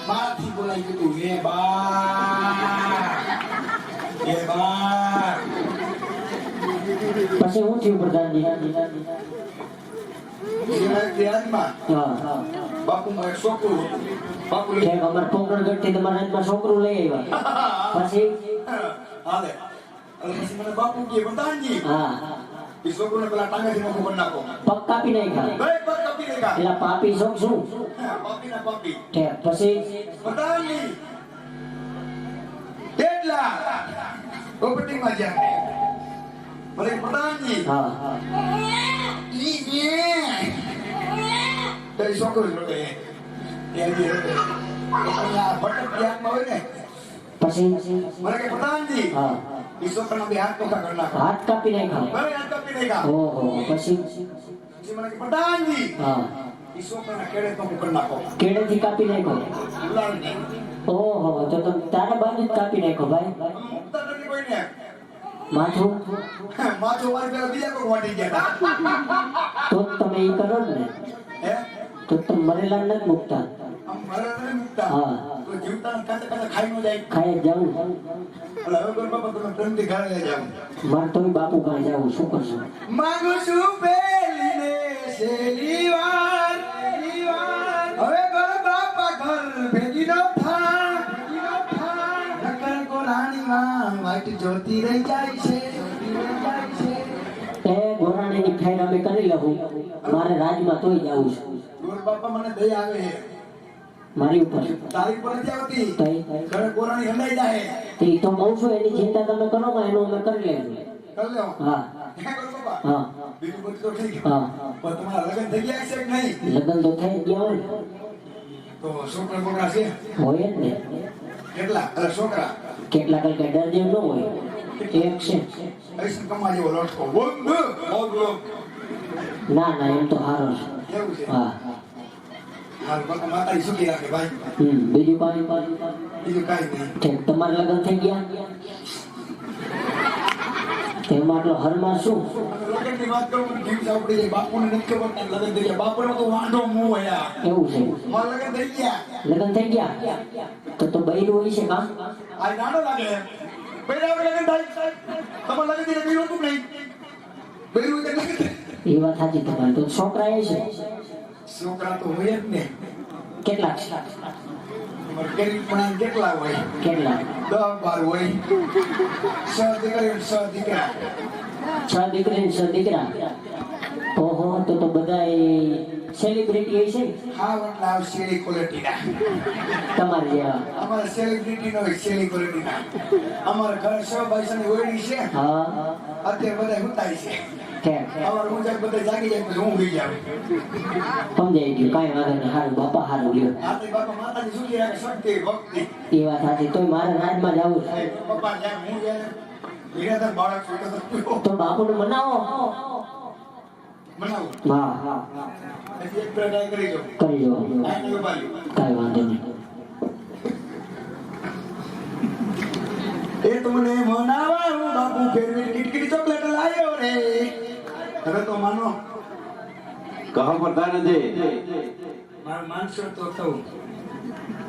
મારાથી બોલાઈ ગયું હે બા પછી હું થયું પ્રધાનજી? ધ્યાનમાં હા બાપુ માં એક છોકરું હતું. બાપુ કે અમારા પોકરણગઢ થી તમારા રાજમાં છોકરું લઈ આવ્યા પછી હાલે અને પછી મને બાપુ કે પ્રધાનજી હા એ છોકરોને પેલા ટાંગાથી નોખું કરી નાખો પગ કાપી નાખ્યા ભાઈ પગ કાપી નાખ્યા એટલે પાપી શોખ શું પાપી ના પાપી કે પછી પ્રધાનજી કેટલા પ્રોપર્ટીમાં જાય મને કે પ્રધાનજી હા તે છોકરો જ રડે તે હજી રડે આ ભટક ધ્યાનમાં હોય ને પછી મને કે પ્રધાનજી હા એ છોકરાના બે હાથ ટોકા કરી નાખો હાથ કાપી નાખ્યા ભલે હાથ કાપી નાખ્યા ઓહો પછી પછી મને કે પ્રધાનજી હા એ છોકરાના કેડે ટોકું કરી નાખો કેડેથી કાપી નાખ્યો ઉલાળને ઓહો તો તમે તારા બાજુ જ કાપી નાખ્યો ભાઈ મુક્તા નથી કોઈને માથું માથું મારી પેલા બીજા કોઈ વાટી ગયા તો જ તમે ઈ કરો ને હે તો તમે મરેલા નથી મૂકતા આમ મારે નથી મુક્તા હા. તો જીવતાના કાંતે કાંતે ખાઈ ન જાય ખાઈ જ જાવું એટલે હવે કોઈ બાપા તમે પ્રેમથી ઘરે લઈ જાવ મારે તો બાપુ કાં જાવું શું કરશું માંગુ છું પેલીને છેલ્લી વાર હવે ઘર બાપા ઘર ભેગી નો થા નકર કોરાની માં વાઈટ જોતી રહી જાય છે એ ગોરાણીની ફેર અમે કરી લઉં મારે રાજમાં તોય જાવું છે ગોર બાપા મને દયા આવે છે મારી ઉપર તારી પર નથી આવતી તઈ ઘરે કોરાની હંડાઈ જાય તે તો કહું છું એની ચિંતા તમે કરો માં એનું અમે કરી લેવું કર લ્યો હા ક્યાં કરો બાપા હા બીજું બધું તો ઠીક હા પણ તમારા લગ્ન થઈ ગયા છે કે નહીં લગ્ન તો થઈ ગયા હોય તો છોકરા બોકરા છે હોય જ ને કેટલા અરે છોકરા કેટલા કઈ ડર જેવું ન હોય એક છે પૈસા કમા જેવો લટકો બોલ બોલ ના ના એમ તો સારો છે કેવું છે હા હાલ બાપા માતાજી સુખી રાખે ભાઈ બીજું કાંઈ બીજું કાંઈ નહીં ઠીક તમારા લગ્ન થઈ ગયા તેમાં આટલો હરમાં શું લગ્નની વાત કરું મને જીવ સાંભળી જાય બાપુને નથી ખબર કે લગ્ન થઈ ગયા બાપુને તો વાંઢો મું હયા એવું છે મારા લગ્ન થઈ ગયા લગ્ન થઈ ગયા તો બૈરું હોય છે કાં આ નાનો લાગે પહેલા લગ્ન થાય તમારા લગ્ન થઈ ગયા હતું નહીં પહેલું લગ્ન એ વાત સાચી તમારી તો છોકરા એ છે છોકરા તો હોય જ ને કેટલા છે ગરીબ પણ કેટલા હોય કેટલા 10-12 હોય 6 દીકરી 6 દીકરા 6 દીકરી ને 6 દીકરા ઓહો તો બધા સેલિબ્રિટી છે હા વટલા શેરી ક્વોલિટીના તમારે જેવા અમારા સેલિબ્રિટી નો શેરી ક્વોલિટીના અમારા ઘર 6 બાઈસની ઓયડી છે હા અત્યારે બધા હુતાઈ છે કેમ અમારા મુજબ બધા જાગી જાય પછી હું ઉડી જાવ સમજાઈ ગયું કાંઈ વાંધો નહીં હારું બાપા હારું લ્યો આથી બાપા માતાજી સુખી રાખે શક્તિ ભક્તિ એ વાત સાચી તોય મારે રાજમાં જવું છે પપ્પા જ્યાં હું જાય વિરાધર બાળક છું તો બાપુને મનાવો બનાવું હા હા પછી એક પ્રકાર કરી જો કરી દો આને ઉભારી કાંઈ વાંધો નહીં એ તમને મનાવા હું બાપુ ફેરવી કિટકિટી ચોકલેટ લાયો રે હવે તો માનો કહો પ્રધાનજી મારો માનસો તો થવું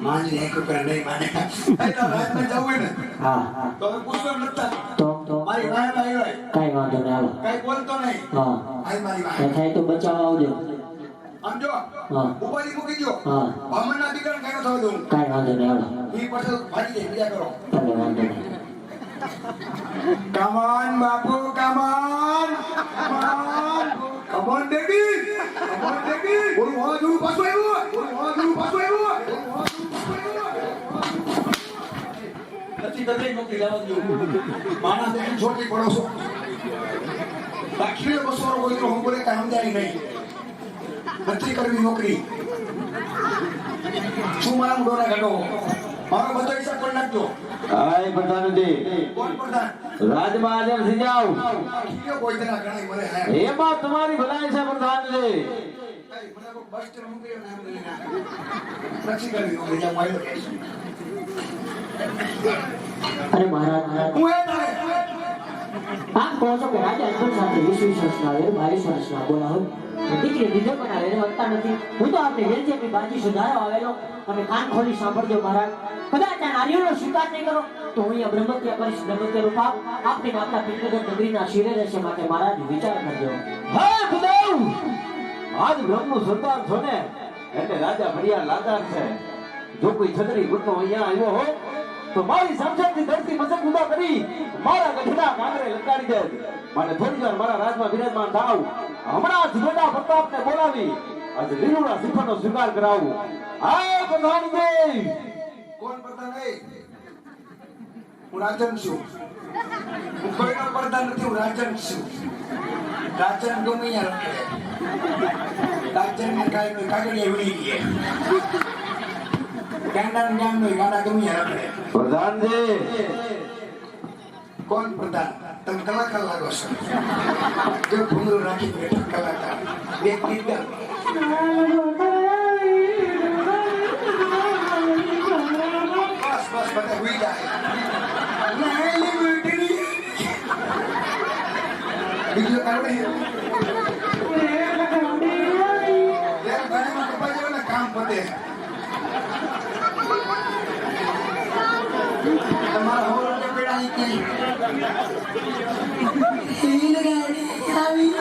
માની એક ઉપર નહીં માને એ તો રાતમાં જવું ને હા હા તો હવે પૂછવા નતા તો મારી વાય ભાઈ હોય કાંઈ વાંધો નહીં હાલો કઈ બોલતો નહીં હા આઈ મારી તો વાય થાય તો બચાવ આવજો આમ જો હા ઉપાડી મૂકી દો હા બામણના દીકરાને કાંઈ ન થવા દઉં કાંઈ વાંધો નહીં હાલો ઈ પછી ભાગી જાય બીજા કરો ભલે વાંધો નહીં Come on, Bapu, come on. Come on, baby. Come on, baby. Oi, wadu paswai wo. Oi, wadu paswai wo. નથી કદરે નોકરી લાવવા દો. માના દેખી છોકરી પડો છો. બાકી બસો કોઈ હું બોલે કામ જાય નહીં. નથી કરવી નોકરી. શું મારા ડોરા કાઢો. મારો બધો હિસાબ કરી નાખજો. આય પ્રધાનજી કોણ પ્રધાન? રાજમાં હાજર થઈ જાઓ કીયો કોઈ તેના ઘણી મરે હે. એમાં તમારી ભલાઈ છે પ્રધાનજી મને કોઈ બસ સ્ટેન્ડ મૂકી નામ લઈને પછી કરી દઉં બીજા માયો કે અરે મહારાજ હું એ તારે આપ કહો છો કે રાજા અકબર સાથે 20 વર્ષના આવે 22 વર્ષના બોલા હોય દીકરી બીજો પણ આવે વધતા નથી હું તો આપણે વેલચેપી બાજી સુધારો આવેલો તમે કાન ખોલી સાંભળજો મહારાજ કદાચ આ નારીઓનો સ્વીકાર નહીં કરો તો હું અહીંયા બ્રહ્મત્યા કરીશ બ્રહ્મત્યાનું પાપ આપને આપના પિતૃગત નગરીના શિરે રહેશે માટે મહારાજ વિચાર કરજો હા ખુદાઉ આજ બ્રહ્મનું સરદાર છો ને એટલે રાજા ભડિયા લાદાર છે જો કોઈ છત્રી ગુટનો અહીંયા આવ્યો હો તો મારી સામસામની ધરતી મસક ઉદા કરી મારા ગઢડા કાંગરે લગાડી દે માટે થોડી વાર મારા રાજમાં વિરાજમાન થાવ હમણાં જ ગોડા પ્રતાપને બોલાવી આજે લીલુડા સિંહનો સ્વીકાર કરાવું આ પ્રધાનજી કોણ પ્રધાન એ હું રાજન છું હું કોઈનો પ્રધાન નથી હું રાજન છું રાજન ગમે અહીંયા રખડે રાજન ને કાંઈ કાગળિયા ઉડી ગયે ગાંડા ગામ નો ગાંડા ગમે અહીંયા રખડે પ્રધાનજી કોણ પ્રધાન તમે કલાકાર લાગો છો જો ભૂંગળું રાખી બેઠો કલાકાર બે ગીત ગાઓ. બસ બસ બધા હુઈ જાય નાલી બુટડી બીજું આવડે ગાડીમાં કપાઈ જાવ ને કામ પતે તમારા હોલ કે પેડાઈ કે રેલગાડી આવી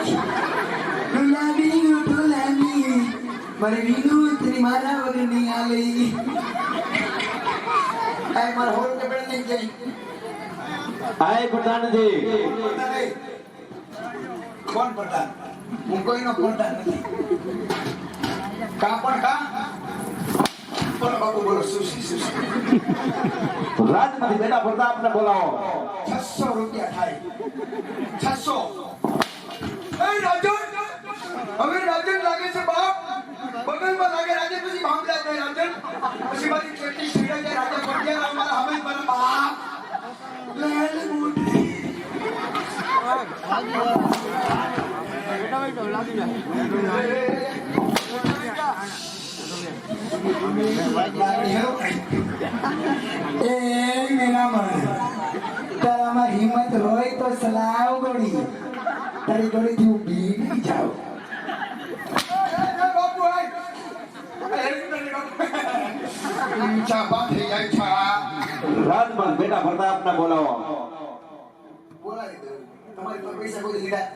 ગુલાબી ગુલાબી મારે વિનૂતની મારા વગર નહીં આવી આય મારા હોલ કે પેડાઈ ગઈ આય પ્રધાનજી કોણ પ્રધાન હું કોઈનો પ્રધાન નથી કા પણ કા બોલો બાપુ બોલો સુશી રાજમાંથી બેટા પ્રતાપને બોલાવો 600 રૂપિયા થાય 600 એ રાજન હવે રાજન લાગે છે બાપ બગલમાં લાગે રાજન પછી ભાંગલા જાય રાજન પછી મારી કેટલી શીડા જાય રાજા પડ્યા અમારા હવે મારા બાપ લે મોટી એ મેરા મન તારામાં હિંમત હોય તો સલાવ ગોળી તારી ગોળી થી ઊભી નહીં જાવ બાપુ ચાપા થઈ જાય છા રાજમાં બેટા પ્રતાપને બોલાવો બોલાવી દો તમારી પર પૈસા કોઈ લીધા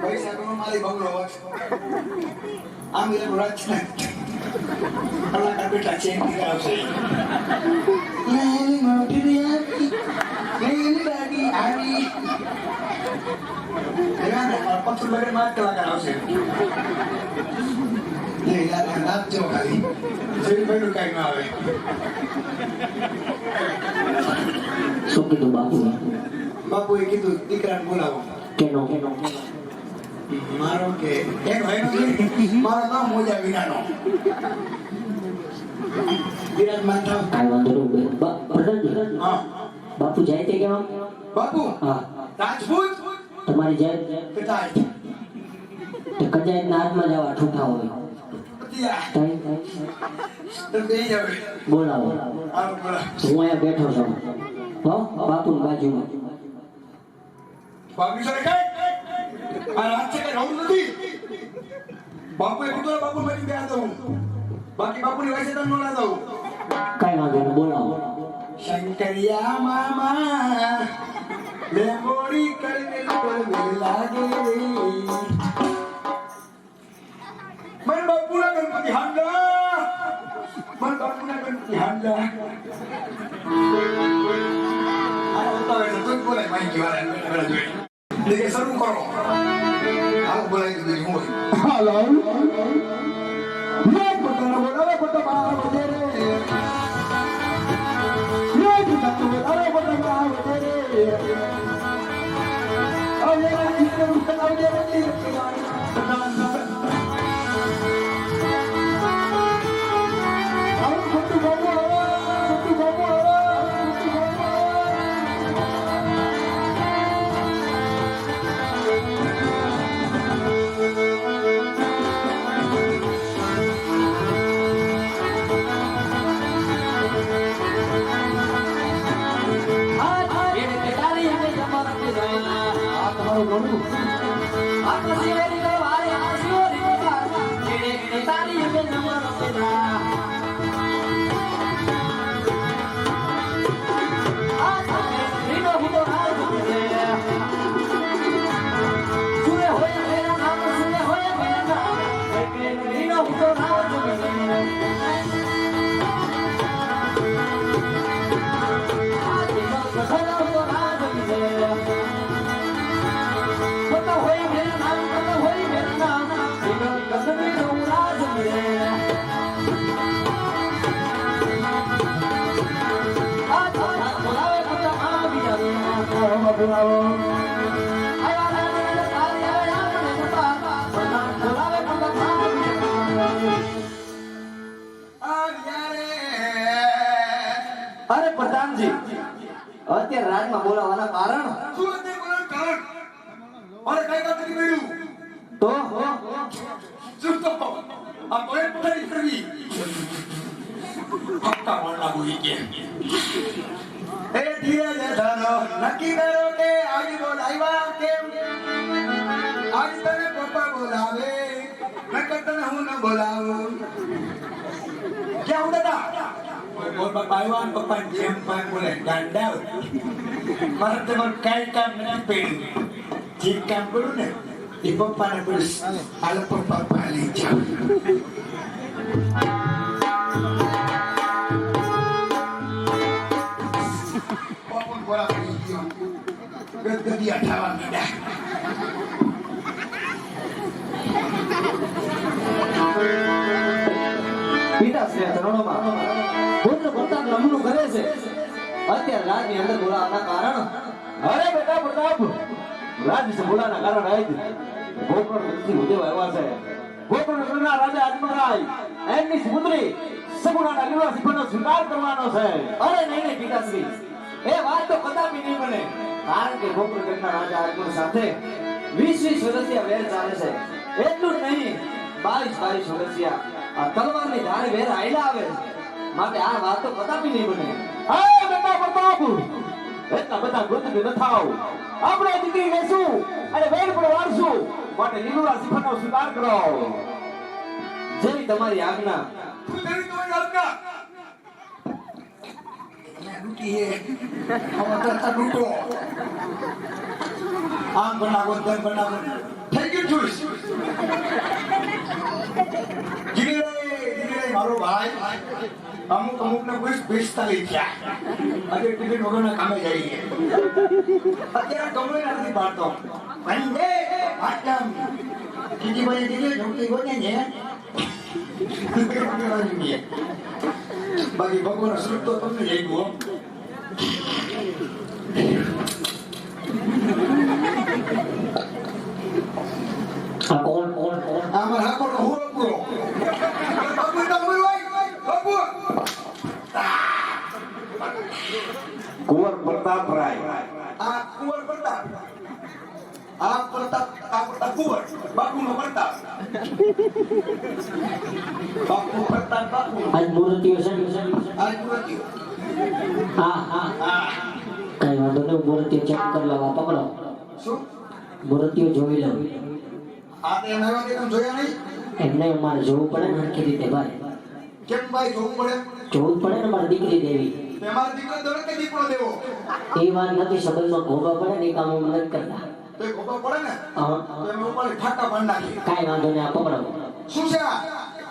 પૈસા કોનો મારી બંગલો હોત આમ એ લોકો રાજ કલાકાર બેટા છે કરાવશે લેલી મોટી રિયાકી લેલી દાદી આવી એના પથ્થર લગે માર કલાકાર આવશે લે યાર નાચ જો ખાલી જેવી બેનું કઈ ના આવે શું કીધું બાપુએ કીધું દીકરાને બોલાવો કેનો મારો કે એક ભાઈનો મારો નામ મોજા વિનાનો વિરાજમાન થાવ કાંઈ વાંધો નહીં પ્રધાનજી હા બાપુ જાય તે કેમ બાપુ હા રાજપૂત તમારી જાય પિતાય તે કજાયતના હાથમાં જવા ઠૂઠા હોય પતિયા કાંઈ તો બે જાવ બોલાવો આવો બોલા હું અહીંયા બેઠો છું હો બાપુની બાજુમાં બાપુ સર કઈ આ રાત છે કે રાઉન્ડ નથી બાપુએ કીધું બાપુ મરી ગયા તો બાકી બાપુની વાઈસે તને નોળા દઉં કાંઈ વાંધો નહીં બોલાવો શંકરિયા મામા લેંગોડી કરીને લોલ લાગે મન બાપુના ગણપતિ હાંડા મન બાપુના ગણપતિ હાંડા આ ઉતાવે તો તું બોલે માઈકી વાળા જોઈ લેકે શરૂ કરો હાલ બોલાવી દીધું હું હાલો લે પોતાનો બોલાવે પોતા બાવ દે રે અરે બધા આવજે રે આવજે રે ઈશ્વર ઉત્તર આવજે રે આવું ખોટું બાબુ ખોટું બાબુ અરે પ્રધાનજી અત્યારે રાજમાં બોલાવવાના કારણ શું અત્યારે બોલાવ કારણ અરે કઈ કામ નથી મળ્યું તો શું તો આ કોઈ પથારી કરવી પક્કા વાળા બોલી કે એ ધીરજ ધરો નક્કી કરો કે આજ બોલાવ્યા કેમ આજ તને પપ્પા બોલાવે નકર તને હું ન બોલાવું ક્યાં હું દાદા બોલ બાપા આવ્યા પપ્પા જેમ પણ બોલે ગાંડા મારે તમારું કઈ કામ નથી પડ્યું જે કામ કરું ને એ પપ્પાને બોલીશ હાલ પપ્પા પાલી જાવ પપ્પા બોલા પડી ગયો ગદગદી અઠાવા મીડા અત્યારે રાજની અંદર બોલાવાના કારણ અરે બેટા પ્રતાપ રાજ વિશે બોલાના કારણ આજ ગોકર્ણ નગરથી ઉદય આવ્યા છે. ગોકર્ણ નગરના રાજા અજમરાય એમની પુત્રી સગુણાના લીલા શિખરનો સ્વીકાર કરવાનો છે. અરે નહીં નહીં પિતાશ્રી, એ વાત તો કદાપી નહીં બને. કારણ કે ગોકર્ણ નગરના રાજા અજમલ સાથે 20 વર્ષીય વેર ચાલે છે. એટલું જ નહીં, 22 વર્ષીય આ તલવારની ધારે વેર આયલા આવે છે. માટે આ વાત તો કદાપી નહીં બને. અરે બેટા પ્રતાપ એટલા બધા ગોતક ન થાવ. આપણે દીકરી લેશું અને વેર પણ વાળશું. માટે લીલા શિખરનો સ્વીકાર કરો. જેવી તમારી આજ્ઞા. તેરી તમારી આજ્ઞા. લૂટી હે અમારા લૂટો આમ બનાવો તેમ બનાવો થઈ ગયું જોઈશ જીગરે મારો ભાઈ અમુક ને કોઈ 45 થયા આજે ટિકિટ વગરના કામે જઈએ અત્યારે ગમે નથી પાડતો અંદે આટમ કીધી ભાઈ દીદી જોતી ગોતે ને બાકી ભગવાન સ્વરૂપ તો તમને જઈ ગયો કોણ આમાં હાકો તો હું પૂરો બાપુ તો ઉમર હોય બાપુ કુંવર પ્રતાપરાય. આ કુંવર પ્રતાપ આ પ્રતાપ કુંવર બાપુનો પ્રતાપ બાપુ પ્રતાપ બાપુ આજ મૂર્તિઓ છે આ કુંવર હા કઈ વાંધો નહીં, મૂર્તિઓ ચેક કરી લેવા. પકડો શું મૂર્તિઓ જોઈ લો. આ તે નવા કે તમે જોયા નહીં એમને અમારે જોવું પડે ને હરખી રીતે ભાઈ. કેમ ભાઈ જોવું પડે જોવું પડે ને મારી દીકરી દેવી. તમારા દીકરો દોડે કે દીકરો દેવો એ વાત નથી, સંબંધમાં ગોબા પડે ને એ કામ અમે નથી કરતા. તો એ ખોબા પડે ને હા, તો એમ ઉપર ઠાકા પાડી નાખી કાંઈ વાંધો નહીં. આ પકડો શું છે આ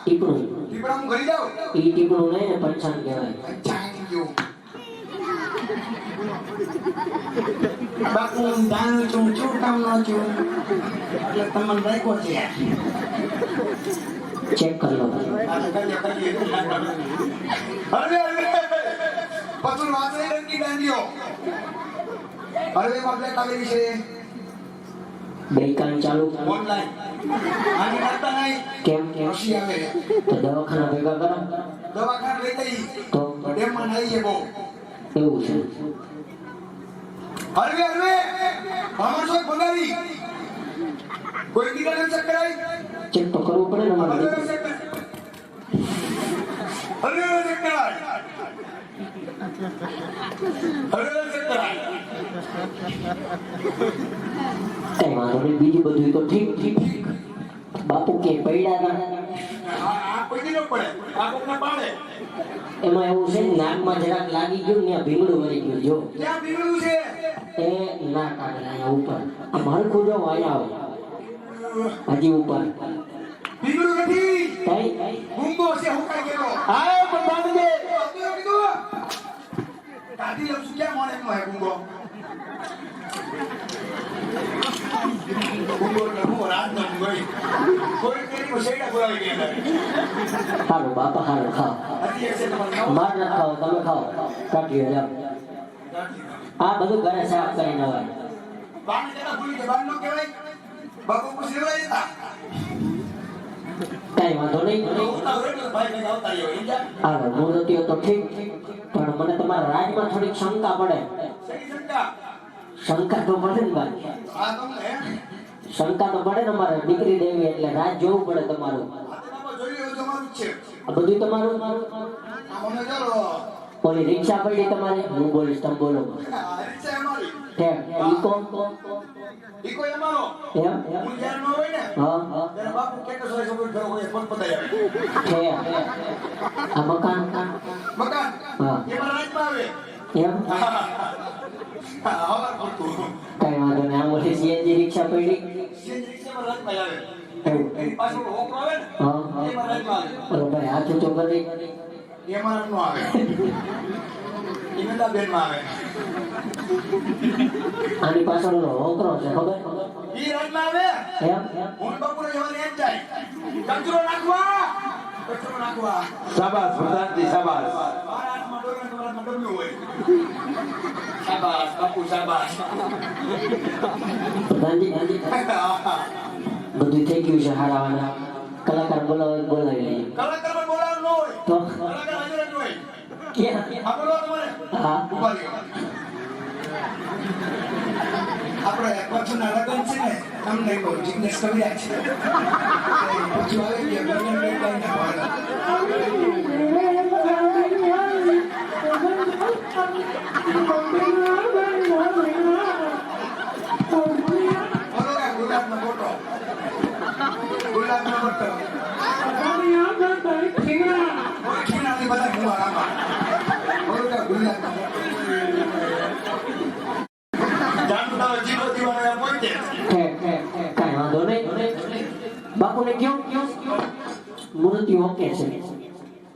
ટીપણું. ટીપડા હું ઘરી જાઉં એ ટીપણું નહીં ને પંચાણ કહેવાય. ચાઈન ગયું બાપુ જાણું છું શું કામ ન છું એટલે તમને રાખ્યો છે ચેક કરી લો. અરે પછું વાંચે રંગી દાંડીઓ હવે એમાં પ્લેટ આવેલી છે બે કામ ચાલુ. ઓનલાઈન આની કરતા નહીં કેમ રસી આવે તો દવાખાના ભેગા કરો દવાખાને લઈ જઈ તો ડેમમાં નાઈ છે બહુ એવું છે. હરવે અમારો પગારી કોઈ દીકરા ચેક કરાય ચેક તો કરવું પડે ને મારે. હરવે ચેક કરાય કઈ વાંધો નહીં, બીજું બધું તો ઠીક. બાપુ કે પડ્યા હતા એમાં એવું છે ને, નાકમાં જરાક લાગી ગયું ને ભીંગડું વળી ગયું. જો એ ના કાઢે અહીંયા ઉપર આ માળખું જો વાયા આવે હજી ઉપર કઈ આયો પ્રધાનજી. હાલો બાપા હાલો ખાઓ. માર ના ખાઓ, તમે ખાઓ. કાઢીએ જાઓ. આ બધું ઘરે સાફ કરીને આવે. કઈ વાંધો નહીં. હાલો મૂર્તિઓ તો ઠીક, પણ મને તમારા રાજમાં થોડીક શંકા પડે. શંકા તો પડે ને ભાઈ, શંકા તો પડે ને. મારે દીકરી દેવી એટલે રાજ જોવું પડે તમારું. આ બધું તમારું. ઓલી રિક્ષા પડી તમારે, હું બોલીશ તમે બોલો. ઠેક ઈ કોણ એમ? હા ઠેક આ મકાન હા એમ. કઈ વાંધો નહીં. આ મોટી સીએનજી રિક્ષા પડી. હા બોલો ભાઈ, હાથ ઊંચો કરી. આની પાછળ ઓલો હોકરો છે ખબર એમ? શાબાશ પ્રધાનજી શાબાશ. શાબાશ બાપુ શાબાશ ગાંધી બધું થઈ ગયું છે હારાવાના કલાકાર બોલાવી લઈએ કલાકાર પણ બોલાવવાનું ન હોય તો કલાકાર હાજર જ હોય ક્યાં સાંભળવા તમારે હા ઉભા રહ્યો આપણે પાછું લગન છે ને તમને કહું જિગ્નેશ કવિરા છે પાછું આવી ગયા લગન લઈ લઈને ગુલાબનો ફોટો ગુલાબનો ફોટો ખીણાથી બધા ગુવા આમાં બોલો ગુલાબનો જાણું તારો જીવો દીવાનો પહોંચે કાંઈ વાંધો નહીં બાપુને કયો મૂર્તિ ઓકે છે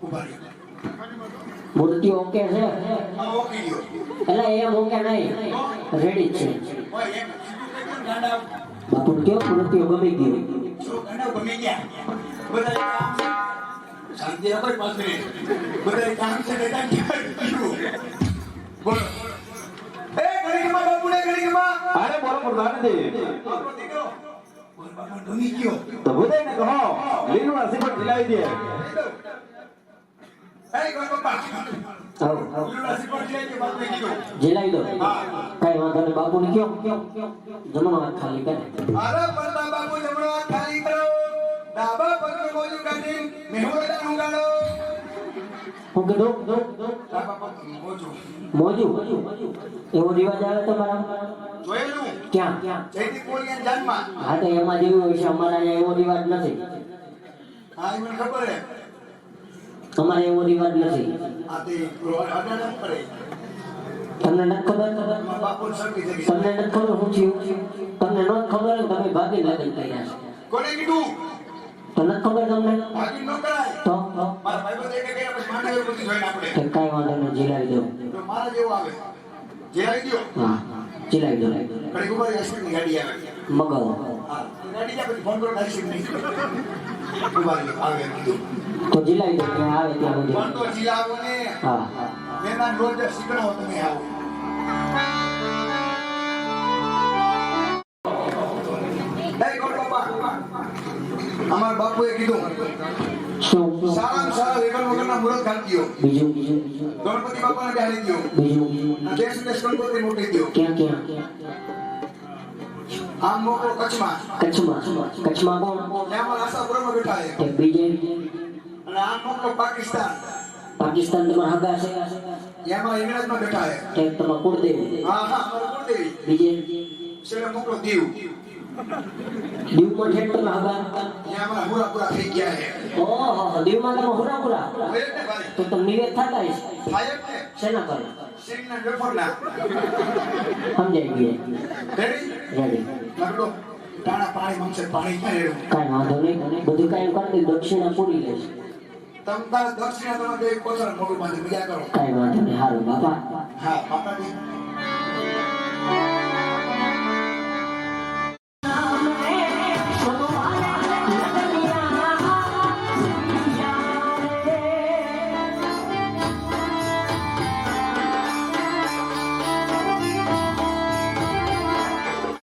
ઉભા રહ્યો મૂર્તિ ઓકે છે આ ઓકી ગયો એટલે એમ ઓકે નહીં રેડી જ છે ઓય એક ગાંડા બાપુને કયો મૂર્તિઓ ગમી ગઈ જો ગાંડા ગમી ગયા બધા શાંતિ આપો પાસે બધા કામ છે ને કામ કર્યું બોલો એ ઘડીકમાં બાપુને ઘડીકમાં અરે બોલો પ્રધાનજી આપણો દીકરો બોલ બાપા ગમી ગયો તો બધાને કહો લીલુડા સિપટ દિલાવી દે એ ગોળ બાપા આવો લીલુડા સિપટ લઈ કે બાપુએ કીધું જીલાવી દો કાંઈ વાંધો નહીં બાપુને કયો જમણો હાથ ખાલી કરે અરે પરતા બાપુ જમણો હાથ ખાલી કરો ડાબા પગનું મોજું કાઢી મેહોડા ઊંગાડો હું કીધું ડાબા પગનું મોજું મોજું એવો રિવાજ આવે તમારા જોયેલું ક્યાં જયતી કોરિયન જન્મમાં હા તો એમાં જેવું હોય છે અમારા અહીંયા એવો રિવાજ નથી હા એ મને ખબર હે અમારે એવો રિવાજ નથી આ તે અડાડમ કરે તમને નથી ખબર મારા બાપુ સરકી જગ્યા તમને નથી ખબર શું થયું તમને ન ખબર હોય તમે ભાગી લગ્ન કર્યા છે કોને કીધું તો નથી ખબર તમને ભાગી ન કરાય તો મારા ભાઈબંધ એક ગયા પછી માંડે એવું બધું જોઈને આપણે કે કાંઈ વાંધો નહીં જીલાવી દો તો મારા જેવો આવે જે આવી ગયો હા જીલાવી દો ઘડી ઉપર એસપીની ગાડી આવે મગાવો હા ગાડી જાય પછી ફોન કરો ડાયરેક્ટ નહીં ઉભા રહ્યો આવે કીધું તો જીલાવી દો ત્યાં આવે ત્યાં સુધી ફોન તો જીલાવો ને હા એના રોજ શીખડાવો તમે આવો એ ગોળ બાપા અમારા બાપુએ કીધું શું સારામાં સારા વેગન વગરના મુહૂર્ત કાઢી દો બીજું ગણપતિ બાપાને બેહાડી દો બીજું દેશ દેશ ગણપતિ મોકલી દો ક્યાં આમ મોકલો કચ્છમાં કચ્છમાં કોણ ત્યાં અમારા આશાપુરામાં બેઠા છે તે બીજે અને આમ મોકલો પાકિસ્તાન પાકિસ્તાન તમારા હગા છે ત્યાં અમારા ઇંગ્લેન્ડમાં બેઠા છે તે તમારા કુળદેવી હા હા અમારું કુળદેવી બીજે છેલ્લે મોકલો દીવ દીવમાં ઠેઠ તમે હગા ત્યાં અમારા પૂરા પૂરા થઈ ગયા છે ઓહો દીવમાં તમે હુરાપુરા હોય જ ને ભાઈ તો તમે નિવેદ થતા હશે થાય જ ને શેના પર સિંગના વેફરના સમજાઈ ગઈ રેડી રેડી નકડો ટાણા પાણી માંગશે પાણી ક્યાં રેડું કાંઈ વાંધો નહીં બધું કાંઈ કરી દે દક્ષિણા પૂરી લેશે તમ તાર દક્ષિણા તમે બે કોતરા મોટું બાંધી બીજા કરો કાંઈ વાંધો નહીં સારું બાપા હા બાપાજી